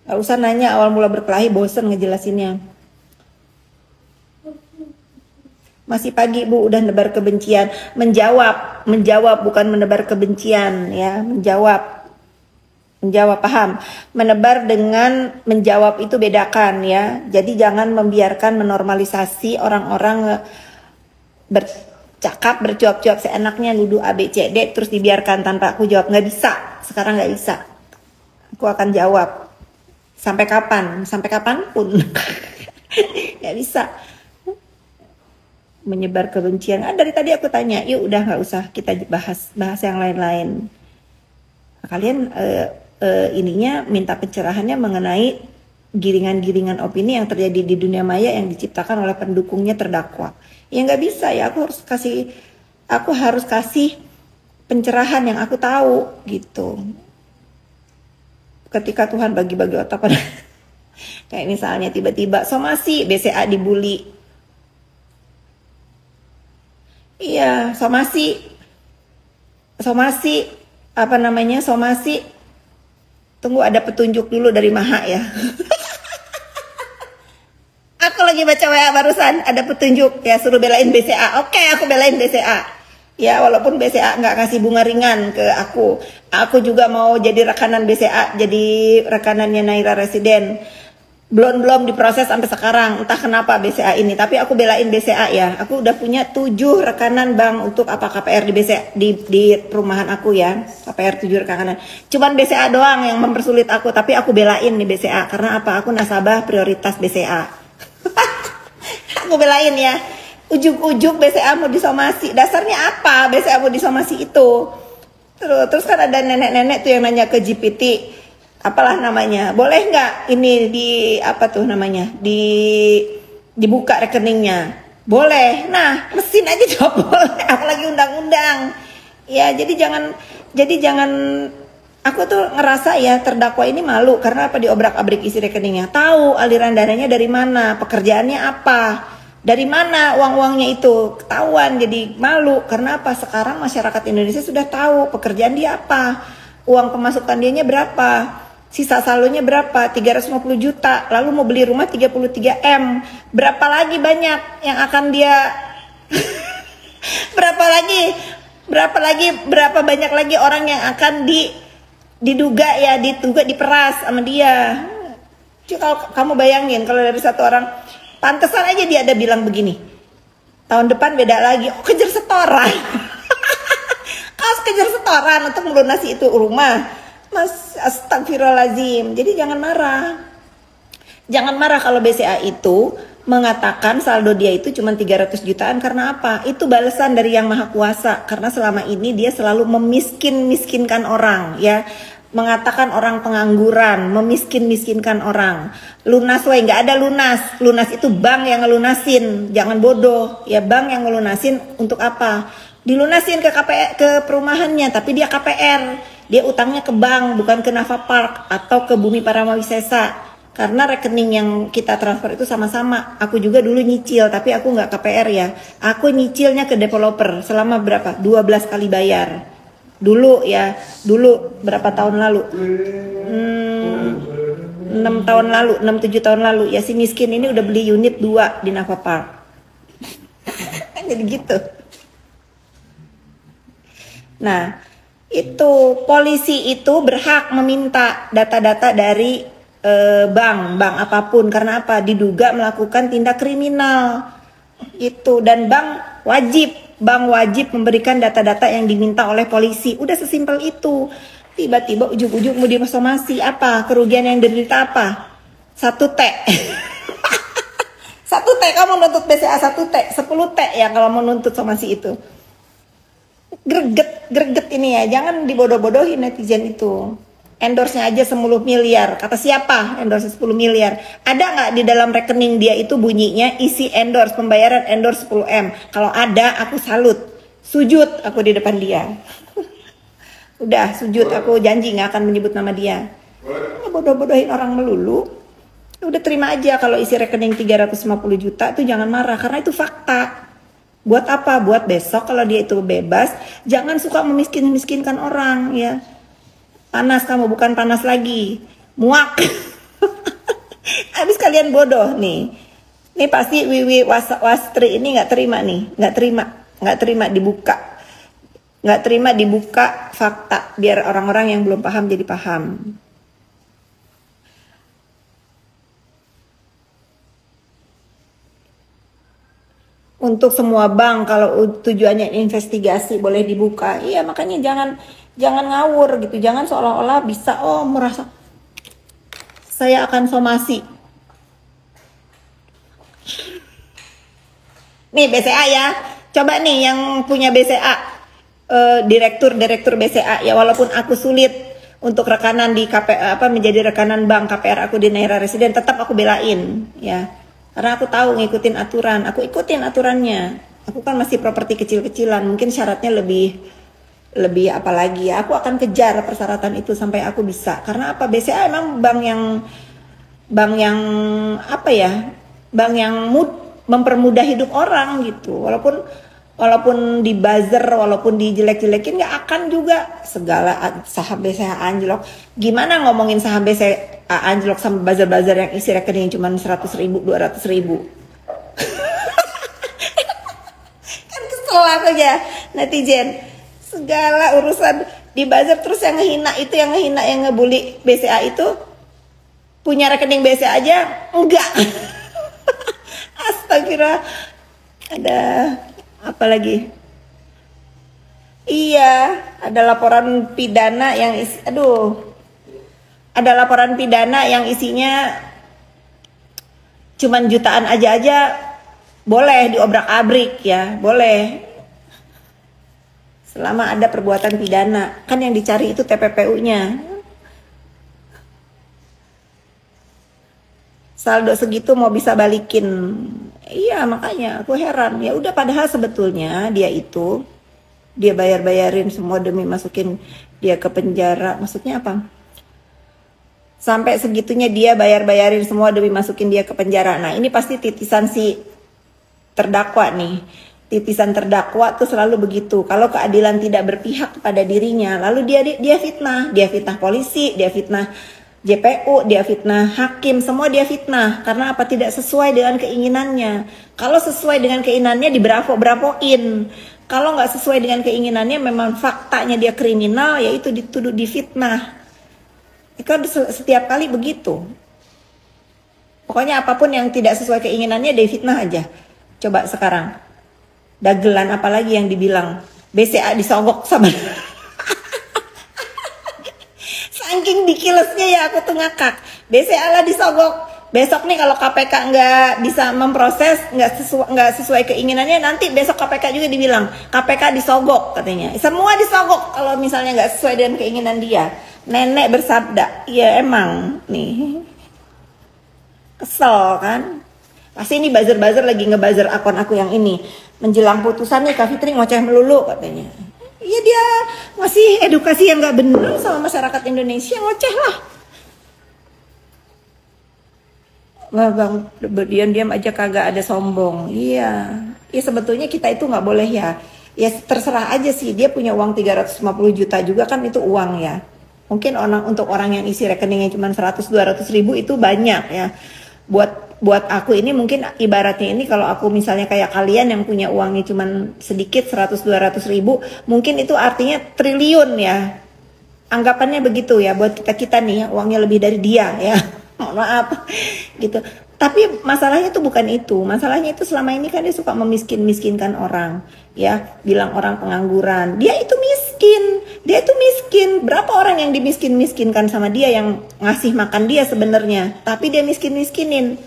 Gak usah nanya awal mula berkelahi, bosen ngejelasinnya. Masih pagi Bu, udah nebar kebencian. Menjawab bukan menebar kebencian ya, menjawab paham. Menebar dengan menjawab itu bedakan ya. Jadi jangan membiarkan menormalisasi orang-orang bercakap, bercuap-cuap seenaknya nuduh A B C D terus dibiarkan tanpa aku jawab. Nggak bisa, sekarang nggak bisa. Aku akan jawab. Sampai kapan? Sampai kapanpun. Nggak bisa menyebar kebencian. Dari tadi aku tanya, yuk udah nggak usah kita bahas yang lain-lain. kalian ininya minta pencerahannya mengenai giringan-giringan opini yang terjadi di dunia maya yang diciptakan oleh pendukungnya terdakwa. Ya nggak bisa ya, aku harus kasih pencerahan yang aku tahu gitu. Ketika Tuhan bagi-bagi otak pada kayak misalnya tiba-tiba somasi BCA dibully. Iya, somasi apa namanya? Somasi. Tunggu ada petunjuk dulu dari Maha ya. Aku lagi baca WA barusan, ada petunjuk ya, suruh belain BCA. Oke, aku belain BCA. Ya, walaupun BCA nggak ngasih bunga ringan ke aku. Aku juga mau jadi rekanan BCA, jadi rekanannya Naira Residen. Belum diproses sampai sekarang, entah kenapa BCA ini. Tapi aku belain BCA ya. Aku udah punya 7 rekanan bang untuk apa KPR di BCA di perumahan aku ya. KPR 7 rekanan. Cuman BCA doang yang mempersulit aku, tapi aku belain nih BCA karena apa? Aku nasabah prioritas BCA. Aku belain ya. Ujuk-ujuk BCA mau disomasi. Dasarnya apa BCA mau disomasi itu? Terus kan ada nenek-nenek tuh yang nanya ke GPT. Apalah namanya, boleh nggak ini apa tuh namanya, dibuka rekeningnya? Boleh. Nah, mesin aja jawab boleh, apalagi undang-undang. Ya, jadi jangan aku tuh ngerasa ya terdakwa ini malu karena apa, diobrak-abrik isi rekeningnya. Tahu aliran dananya dari mana, pekerjaannya apa, dari mana uang-uangnya itu, ketahuan. Jadi malu karena apa? Sekarang masyarakat Indonesia sudah tahu pekerjaan dia apa, uang pemasukan dianya berapa, sisa saldonya berapa, 350 juta, lalu mau beli rumah 33 M. Berapa lagi banyak yang akan dia berapa banyak lagi orang yang akan diduga diperas sama dia. Cuma kalau kamu bayangin kalau dari satu orang, pantesan aja dia ada bilang begini, tahun depan beda lagi. Oh, kejar setoran. Kau kejar setoran untuk melunasi itu rumah. Mas, astagfirullahaladzim. Jadi jangan marah. Jangan marah kalau BCA itu mengatakan saldo dia itu cuma 300 jutaan karena apa? Itu balasan dari Yang Maha Kuasa. Karena selama ini dia selalu memiskinkan orang ya. Mengatakan orang pengangguran, memiskinkan orang. Lunas woy, nggak ada lunas. Lunas itu bank yang ngelunasin. Jangan bodoh. Ya, bank yang ngelunasin untuk apa? Dilunasin ke perumahannya, tapi dia KPR. Dia utangnya ke bank, bukan ke Nafa Park atau ke Bumi Paramawisesa. Karena rekening yang kita transfer itu sama-sama. Aku juga dulu nyicil, tapi aku nggak KPR ya. Aku nyicilnya ke developer selama berapa? 12 kali bayar. Dulu ya, berapa tahun lalu? 6 tahun lalu, 6-7 tahun lalu. Ya si miskin ini udah beli unit 2 di Nafa Park. Jadi gitu. Nah, itu polisi itu berhak meminta data-data dari bank apapun karena apa? Diduga melakukan tindak kriminal itu, dan bank wajib memberikan data-data yang diminta oleh polisi. Udah sesimpel itu. Tiba-tiba ujung-ujung mau disomasi, apa kerugian yang diderita apa? 1T. 1T kamu menuntut BCA 1T, 10T ya kalau mau nuntut somasi itu. Greget ini ya, jangan dibodoh-bodohin netizen itu. Endorse-nya aja 10 miliar. Kata siapa endorse 10 miliar? Ada nggak di dalam rekening dia itu bunyinya isi endorse, pembayaran endorse 10 M? Kalau ada, aku salut. Sujud aku di depan dia. Udah sujud, aku janji nggak akan menyebut nama dia. Bodoh-bodohin orang melulu. Udah terima aja kalau isi rekening 350 juta itu jangan marah karena itu fakta. Buat apa? Buat besok kalau dia itu bebas, jangan suka memiskinkan orang ya. Panas kamu, bukan panas lagi. Muak. Habis kalian bodoh nih. Ini pasti Wiwi Wastri ini nggak terima nih, nggak terima dibuka fakta biar orang-orang yang belum paham jadi paham. Untuk semua bank kalau tujuannya investigasi boleh dibuka. Iya, makanya jangan ngawur gitu. Jangan seolah-olah bisa merasa saya akan somasi. Nih BCA ya. Coba nih yang punya BCA, direktur BCA ya, walaupun aku sulit untuk rekanan di menjadi rekanan bank KPR aku di Naira Residen, tetap aku belain ya. Karena aku tahu ngikutin aturan, aku ikutin aturannya. Aku kan masih properti kecil-kecilan, mungkin syaratnya lebih apa lagi ya. Aku akan kejar persyaratan itu sampai aku bisa. Karena apa? BCA emang bank yang apa ya? Bank yang mempermudah hidup orang gitu. Walaupun di buzzer, walaupun dijelek-jelekin, nggak akan juga segala saham BCA anjlok. Gimana ngomongin saham BCA anjlok sama buzzer-buzzer yang isi rekening cuma 100.000, 200.000? Kan kesel aku ya netizen. Segala urusan di buzzer, terus yang ngehina yang ngebully BCA itu punya rekening BCA aja enggak. Astagfirullah. Ada apa lagi? Iya, ada laporan pidana yang ada laporan pidana yang isinya cuman jutaan aja boleh diobrak-abrik ya, boleh. Selama ada perbuatan pidana, kan yang dicari itu TPPU-nya. Saldo segitu mau bisa balikin. Iya, makanya aku heran. Ya udah, padahal sebetulnya dia bayar-bayarin semua demi masukin dia ke penjara. Maksudnya apa? Sampai segitunya dia bayar-bayarin semua demi masukin dia ke penjara. Nah, ini pasti titisan si terdakwa nih. Titisan terdakwa tuh selalu begitu. Kalau keadilan tidak berpihak kepada dirinya, lalu dia fitnah polisi, dia fitnah JPU, dia fitnah hakim, semua dia fitnah. Karena apa? Tidak sesuai dengan keinginannya. Kalau sesuai dengan keinginannya diberafo-brafoin. Kalau nggak sesuai dengan keinginannya, memang faktanya dia kriminal, yaitu dituduh difitnah. Itu setiap kali begitu. Pokoknya apapun yang tidak sesuai keinginannya, dia fitnah aja. Coba sekarang, dagelan apalagi yang dibilang BCA disogok sama saking dikilesnya ya aku tuh ngakak. BCA lah disogok. Besok nih kalau KPK nggak bisa memproses, nggak sesuai keinginannya, nanti besok KPK juga dibilang KPK disogok katanya. Semua disogok kalau misalnya nggak sesuai dengan keinginan dia. Nenek bersabda, iya emang nih. Kesel kan? Pasti ini buzzer-buzzer lagi ngebuzzer akun aku yang ini. Menjelang putusan nih Kak Fitri ngoceh melulu katanya. Iya, dia ngasih edukasi yang gak benar sama masyarakat Indonesia, ngoceh lah. Wah bang, diam-diam aja kagak ada sombong. Iya, ya sebetulnya kita itu nggak boleh ya. Ya terserah aja sih, dia punya uang 350 juta juga kan, itu uang ya. Mungkin untuk orang yang isi rekeningnya cuma 100-200 ribu itu banyak ya. Buat aku ini mungkin ibaratnya ini, kalau aku misalnya kayak kalian yang punya uangnya cuman sedikit 100-200 ribu, mungkin itu artinya triliun ya. Anggapannya begitu ya buat kita nih, uangnya lebih dari dia ya. Mohon maaf gitu. Tapi masalahnya itu bukan itu. Masalahnya itu selama ini kan dia suka memiskinkan orang ya, bilang orang pengangguran. Dia itu miskin. Berapa orang yang dimiskinkan sama dia, yang ngasih makan dia sebenarnya, tapi dia miskinin.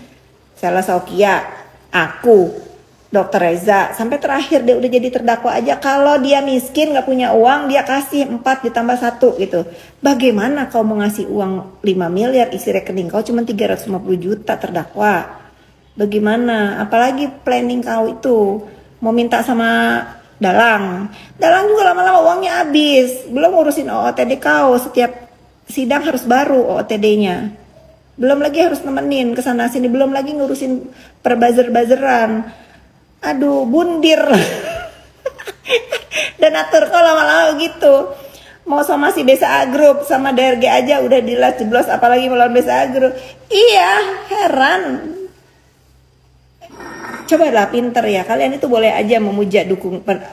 Sela Saukia, aku, Dokter Reza, sampai terakhir dia udah jadi terdakwa aja. Kalau dia miskin gak punya uang, dia kasih 4 ditambah 1 gitu. Bagaimana kau mau ngasih uang 5 miliar isi rekening kau cuma 350 juta terdakwa? Bagaimana? Apalagi planning kau itu mau minta sama Dalang juga lama-lama uangnya habis. Belum ngurusin OOTD kau, setiap sidang harus baru OOTD-nya. Belum lagi harus nemenin kesana sini, belum lagi ngurusin perbuzzer-buzzeran. Aduh, bundir. Dan atur kok lama-lama gitu. Mau sama si BCA Group, sama DRG aja udah jeblos, apalagi melawan BCA Group. Iya, heran. Cobalah pinter ya, kalian itu boleh aja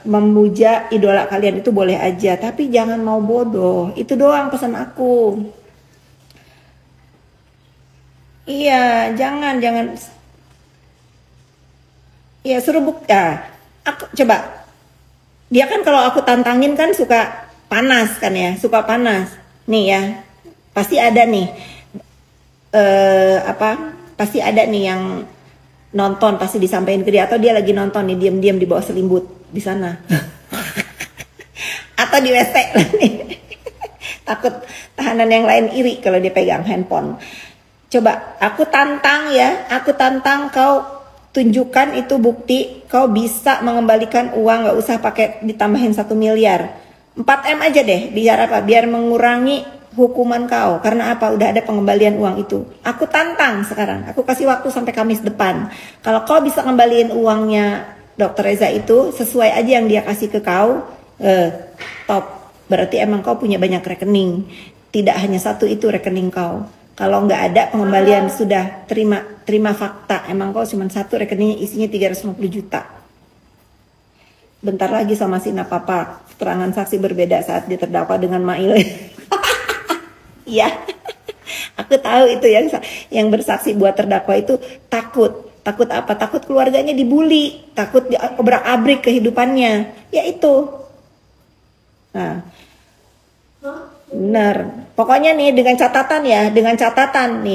memuja idola kalian, itu boleh aja, tapi jangan mau bodoh. Itu doang pesan aku. Iya, jangan. Iya, suruh bukti. Aku coba. Dia kan kalau aku tantangin kan suka panas kan ya, suka panas. Nih ya, pasti ada nih. Pasti ada nih yang nonton, pasti disampaikan ke dia, atau dia lagi nonton nih diam-diam di bawah selimut di sana. Atau di WC. Takut tahanan yang lain iri kalau dia pegang handphone. Coba aku tantang ya, aku tantang kau tunjukkan itu bukti kau bisa mengembalikan uang, nggak usah pakai ditambahin 1 miliar. 4M aja deh, biar apa? Biar mengurangi hukuman kau. Karena apa? Udah ada pengembalian uang itu. Aku tantang sekarang, aku kasih waktu sampai Kamis depan. Kalau kau bisa ngembaliin uangnya Dokter Reza itu sesuai aja yang dia kasih ke kau, top. Berarti emang kau punya banyak rekening. Tidak hanya satu itu rekening kau. Kalau nggak ada pengembalian sudah terima fakta. Emang kau cuma satu rekeningnya isinya 350 juta. Bentar lagi sama si Napapa. Keterangan saksi berbeda saat dia terdakwa dengan Mail. Iya. Aku tahu itu yang bersaksi buat terdakwa itu takut. Takut apa? Takut keluarganya dibully. Takut obrak-abrik kehidupannya. Ya itu. Nah, benar. Pokoknya nih dengan catatan ya, dengan catatan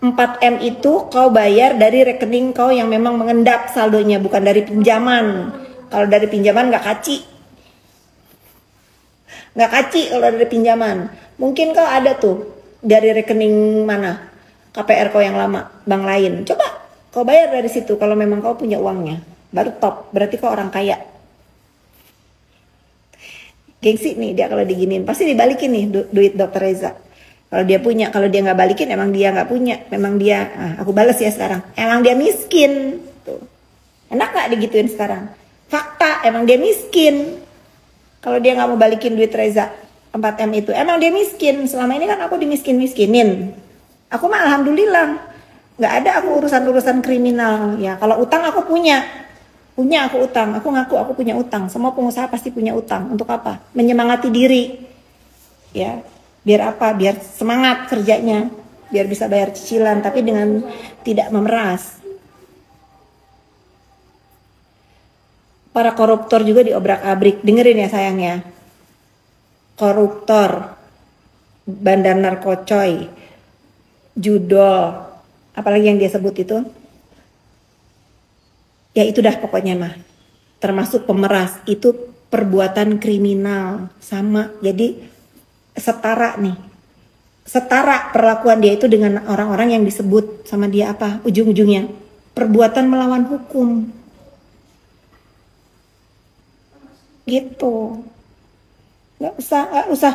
4M itu kau bayar dari rekening kau yang memang mengendap saldonya, bukan dari pinjaman. Kalau dari pinjaman nggak kaci kalau dari pinjaman. Mungkin kau ada tuh dari rekening mana, KPR kau yang lama, bank lain. Coba kau bayar dari situ kalau memang kau punya uangnya, baru top. Berarti kau orang kaya. Gengsi nih dia kalau diginiin, pasti dibalikin nih duit Dokter Reza. Kalau dia punya, kalau dia nggak balikin emang dia nggak punya, memang dia, aku balas ya sekarang, emang dia miskin. Tuh. Enak nggak digituin sekarang? Fakta, emang dia miskin. Kalau dia nggak mau balikin duit Reza 4M itu, emang dia miskin. Selama ini kan aku dimiskin-miskinin. Aku mah alhamdulillah, nggak ada aku urusan-urusan kriminal. Ya kalau utang aku punya aku utang, aku ngaku aku punya utang. Semua pengusaha pasti punya utang. Untuk apa? Menyemangati diri. Ya, biar apa? Biar semangat kerjanya, biar bisa bayar cicilan, tapi dengan tidak memeras. Para koruptor juga diobrak-abrik. Dengerin ya sayang ya. Koruptor, bandar narkocoy, judol, apalagi yang dia sebut itu. Ya itu dah pokoknya mah, termasuk pemeras, itu perbuatan kriminal sama. Jadi setara nih, setara perlakuan dia itu dengan orang-orang yang disebut sama dia apa ujung-ujungnya, perbuatan melawan hukum gitu. Nggak usah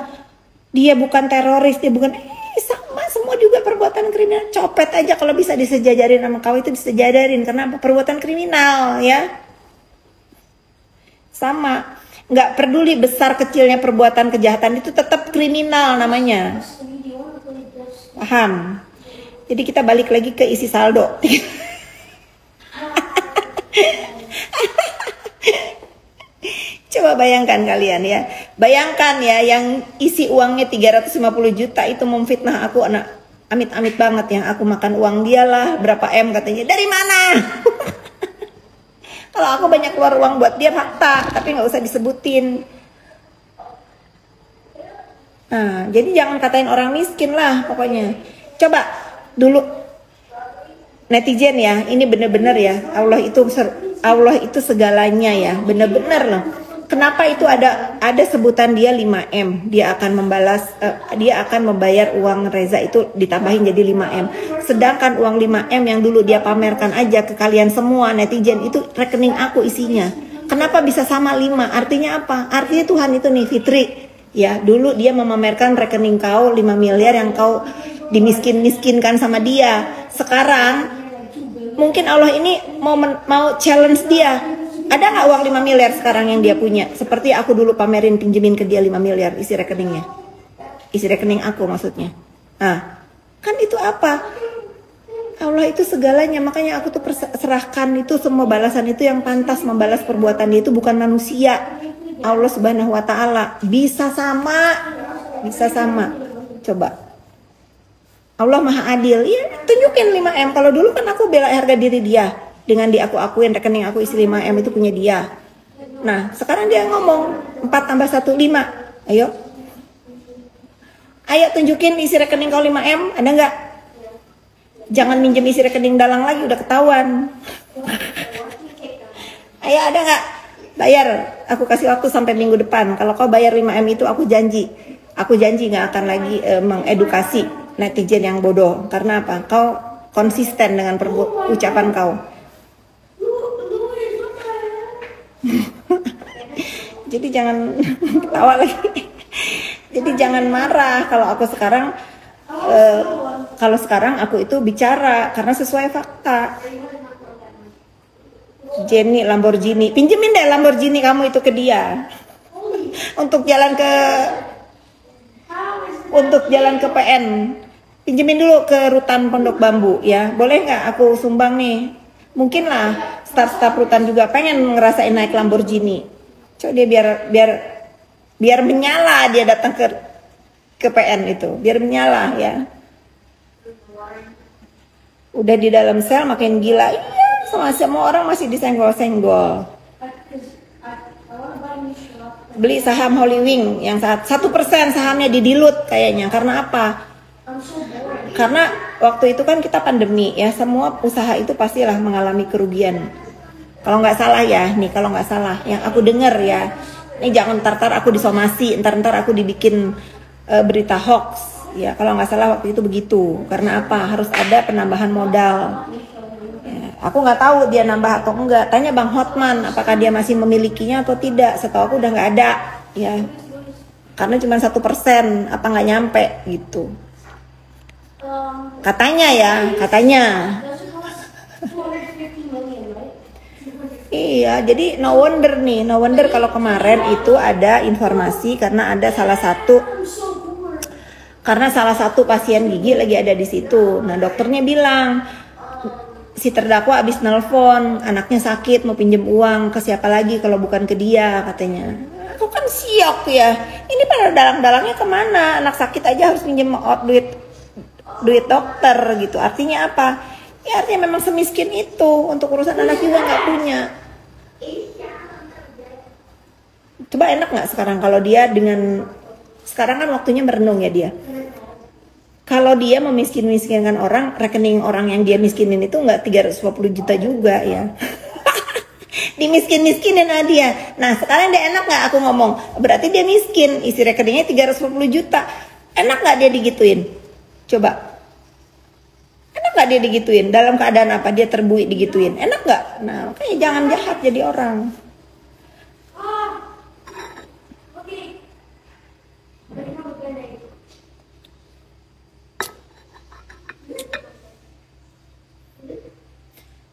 dia bukan teroris, dia bukan sama, semua juga perbuatan kriminal. Copet aja kalau bisa disejajarin sama kau itu disejajarin, karena perbuatan kriminal ya. Sama, nggak peduli besar kecilnya perbuatan kejahatan itu tetap kriminal namanya. Paham? Jadi kita balik lagi ke isi saldo. Coba bayangkan kalian ya. Bayangkan ya yang isi uangnya 350 juta itu memfitnah aku, anak amit-amit banget yang aku makan uang dia lah, berapa M katanya. Dari mana? Kalau aku banyak keluar uang buat dia fakta, tapi nggak usah disebutin. Nah, jadi jangan katain orang miskin lah pokoknya. Coba dulu netizen ya, ini bener-bener ya, Allah itu segalanya ya, bener-bener loh. Kenapa itu ada sebutan dia 5M, dia akan membayar uang Reza itu ditambahin jadi 5M. Sedangkan uang 5M yang dulu dia pamerkan aja ke kalian semua netizen itu rekening aku isinya. Kenapa bisa sama 5? Artinya apa? Artinya Tuhan itu nih Fitri. Ya, dulu dia memamerkan rekening kau 5 miliar yang kau dimiskin-miskinkan sama dia. Sekarang mungkin Allah ini mau challenge dia. Ada nggak uang 5 miliar sekarang yang dia punya? Seperti aku dulu pamerin pinjemin ke dia 5 miliar isi rekeningnya. Isi rekening aku maksudnya. Nah, kan itu apa? Allah itu segalanya, makanya aku tuh serahkan itu semua balasan itu yang pantas membalas perbuatan dia itu bukan manusia. Allah Subhanahu wa taala bisa sama. Coba. Allah Maha Adil. Ya, tunjukin 5M. Kalau dulu kan aku bela harga diri dia. Dengan akuin rekening aku isi 5M itu punya dia. Nah, sekarang dia ngomong 4 tambah 1 5. Ayo. Ayo tunjukin isi rekening kau 5M, ada nggak? Jangan minjem isi rekening dalang lagi, udah ketahuan. Ayo, ada nggak? Bayar. Aku kasih waktu sampai minggu depan. Kalau kau bayar 5M itu aku janji Aku janji nggak akan lagi mengedukasi netizen yang bodoh. Karena apa? Kau konsisten dengan ucapan kau. Jadi jangan ketawa lagi. Jadi jangan marah kalau aku sekarang aku itu bicara karena sesuai fakta. Jenny Lamborghini, pinjemin deh Lamborghini kamu itu ke dia untuk jalan ke PN. Pinjemin dulu ke Rutan Pondok Bambu ya. Boleh nggak aku sumbang nih? Mungkin lah staff Rutan juga pengen ngerasain naik Lamborghini. Coba dia biar menyala dia datang ke PN itu, biar menyala ya. Udah di dalam sel makin gila. Iya, semua orang masih disenggol-senggol. Beli saham Holy Wing yang 1% sahamnya didilut kayaknya. Karena apa? Karena waktu itu kan kita pandemi ya, semua usaha itu pastilah mengalami kerugian. Kalau nggak salah ya, kalau nggak salah yang aku dengar ya, ini jangan ntar aku disomasi, ntar aku dibikin berita hoax ya. Kalau nggak salah waktu itu begitu. Karena apa? Harus ada penambahan modal. Ya, aku nggak tahu dia nambah atau enggak. Tanya Bang Hotman, apakah dia masih memilikinya atau tidak? Setahu aku udah nggak ada ya. Karena cuma 1%, apa nggak nyampe gitu. Katanya ya, katanya. Iya, jadi no wonder kalau kemarin itu ada informasi karena salah satu pasien gigi lagi ada di situ. Nah, dokternya bilang si terdakwa abis nelpon, anaknya sakit mau pinjem uang ke siapa lagi kalau bukan ke dia katanya. Aku kan siok ya. Ini pada dalang-dalangnya kemana? Anak sakit aja harus pinjem duit dokter gitu. Artinya apa? Ya artinya memang semiskin itu, untuk urusan anak juga nggak punya. Coba enak nggak sekarang kalau dia sekarang kan waktunya merenung ya dia. Kalau dia memiskinkan orang, rekening orang yang dia miskinin itu nggak 350 juta juga ya. Dimiskin-miskinin dia. Nah sekarang dia enak nggak aku ngomong? Berarti dia miskin, isi rekeningnya 350 juta. Enak nggak dia digituin? Coba. Enak nggak dia digituin? Dalam keadaan apa? Dia terbuik digituin. Enak nggak? Nah makanya jangan jahat jadi orang.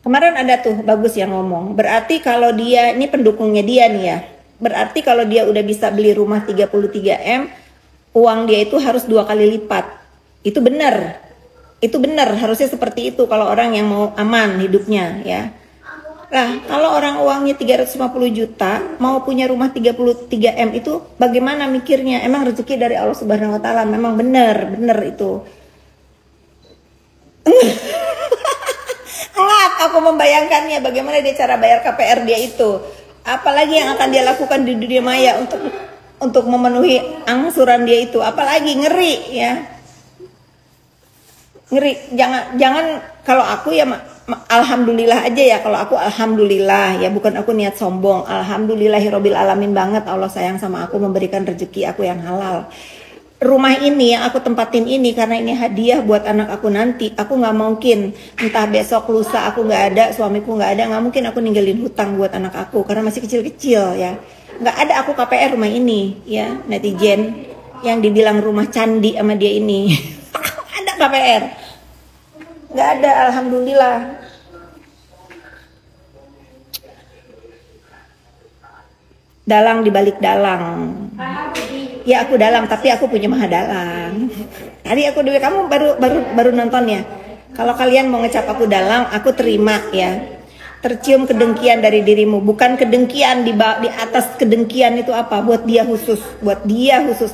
Kemarin ada tuh bagus yang ngomong. Berarti kalau dia, ini pendukungnya dia nih ya. Berarti kalau dia udah bisa beli rumah 33M, uang dia itu harus 2 kali lipat. Itu benar. Itu benar, harusnya seperti itu kalau orang yang mau aman hidupnya ya. Nah, kalau orang uangnya 350 juta, mau punya rumah 33M itu bagaimana mikirnya? Emang rezeki dari Allah Subhanahu wa taala, memang benar itu. Aku membayangkannya bagaimana dia cara bayar KPR dia itu. Apalagi yang akan dia lakukan di dunia maya untuk memenuhi angsuran dia itu. Apalagi ngeri ya. Ngeri. Jangan kalau aku ya alhamdulillah aja ya. Kalau aku alhamdulillah ya, bukan aku niat sombong. Alhamdulillahirabbil alamin banget Allah sayang sama aku, memberikan rezeki aku yang halal. Rumah ini yang aku tempatin ini karena ini hadiah buat anak aku nanti. Aku nggak mungkin entah besok lusa aku nggak ada, suamiku nggak ada, nggak mungkin aku ninggalin hutang buat anak aku karena masih kecil-kecil ya. Nggak ada aku KPR rumah ini ya, netizen yang dibilang rumah candi sama dia ini. Ada KPR? Nggak ada, alhamdulillah. Dalang dibalik dalang. Ya aku dalang, tapi aku punya maha dalang. Tadi aku dewe, kamu baru nonton ya. Kalau kalian mau ngecap aku dalang, aku terima ya. Tercium kedengkian dari dirimu, bukan kedengkian di atas kedengkian itu apa? Buat dia khusus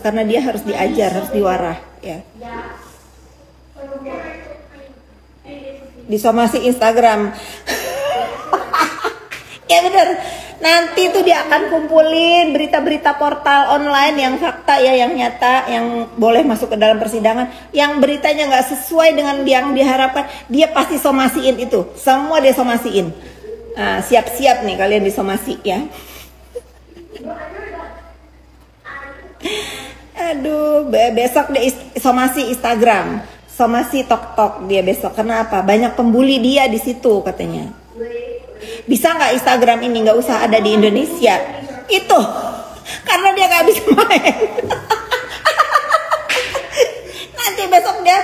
karena dia harus diajar, harus diwarah ya. Disomasi Instagram. Ya benar. Nanti tuh dia akan kumpulin berita-berita portal online yang fakta ya, yang nyata, yang boleh masuk ke dalam persidangan. Yang beritanya nggak sesuai dengan yang diharapkan, dia pasti somasiin itu. Semua dia somasiin. Nah, siap-siap nih kalian disomasi ya. Aduh, besok dia somasi Instagram, somasi TikTok dia besok. Kenapa? Banyak pembuli dia di situ katanya. Bisa nggak Instagram ini nggak usah ada di Indonesia? Itu karena dia nggak bisa main. Nanti besok dia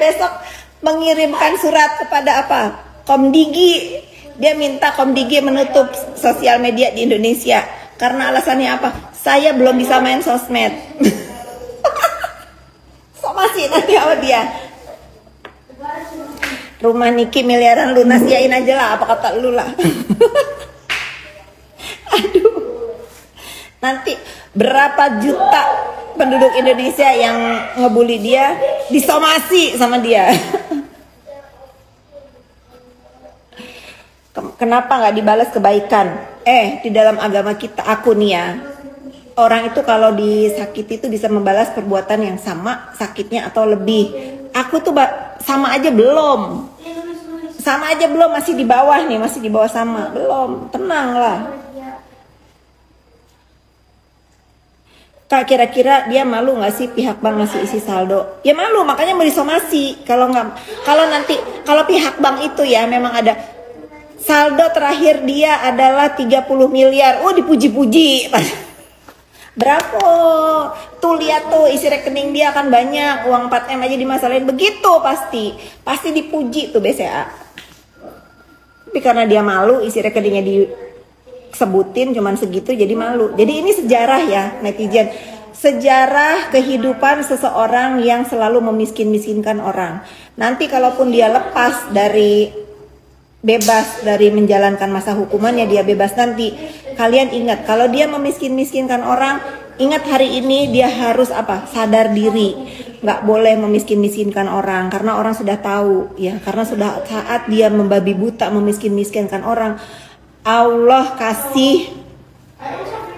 besok mengirimkan surat kepada apa? Komdigi. Dia minta Komdigi menutup sosial media di Indonesia. Karena alasannya apa? Saya belum bisa main sosmed. Somasi nanti sama dia. Rumah Niki miliaran lunas, yain aja lah, apa kata lu lah. Aduh. Nanti berapa juta penduduk Indonesia yang ngebully dia disomasi sama dia. Kenapa nggak dibalas kebaikan? Di dalam agama kita, aku nih ya, orang itu kalau disakiti itu bisa membalas perbuatan yang sama sakitnya atau lebih. Aku tuh sama aja belum, masih di bawah nih, masih di bawah sama, belum, tenang lah. Kak, kira-kira dia malu nggak sih pihak bank ngasih isi saldo? Ya malu, makanya mau disomasi. Kalau pihak bank itu ya memang ada saldo terakhir dia adalah 30 miliar. Oh, dipuji-puji. Berapa? Tuh lihat tuh isi rekening dia kan banyak, uang 4M aja dimasalahin begitu pasti dipuji tuh BCA. Tapi karena dia malu isi rekeningnya disebutin cuman segitu jadi malu. Jadi ini sejarah ya netizen. Sejarah kehidupan seseorang yang selalu memiskin-miskinkan orang. Nanti kalaupun dia bebas dari menjalankan masa hukumannya, dia bebas nanti. Kalian ingat, kalau dia memiskin-miskinkan orang, ingat hari ini dia harus apa? Sadar diri. Nggak boleh memiskin-miskinkan orang, karena orang sudah tahu ya. Karena sudah saat dia membabi buta memiskin-miskinkan orang, Allah kasih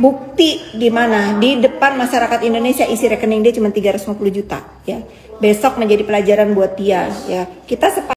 bukti di mana? Di depan masyarakat Indonesia isi rekening dia cuma 350 juta ya. Besok menjadi pelajaran buat dia ya. Kita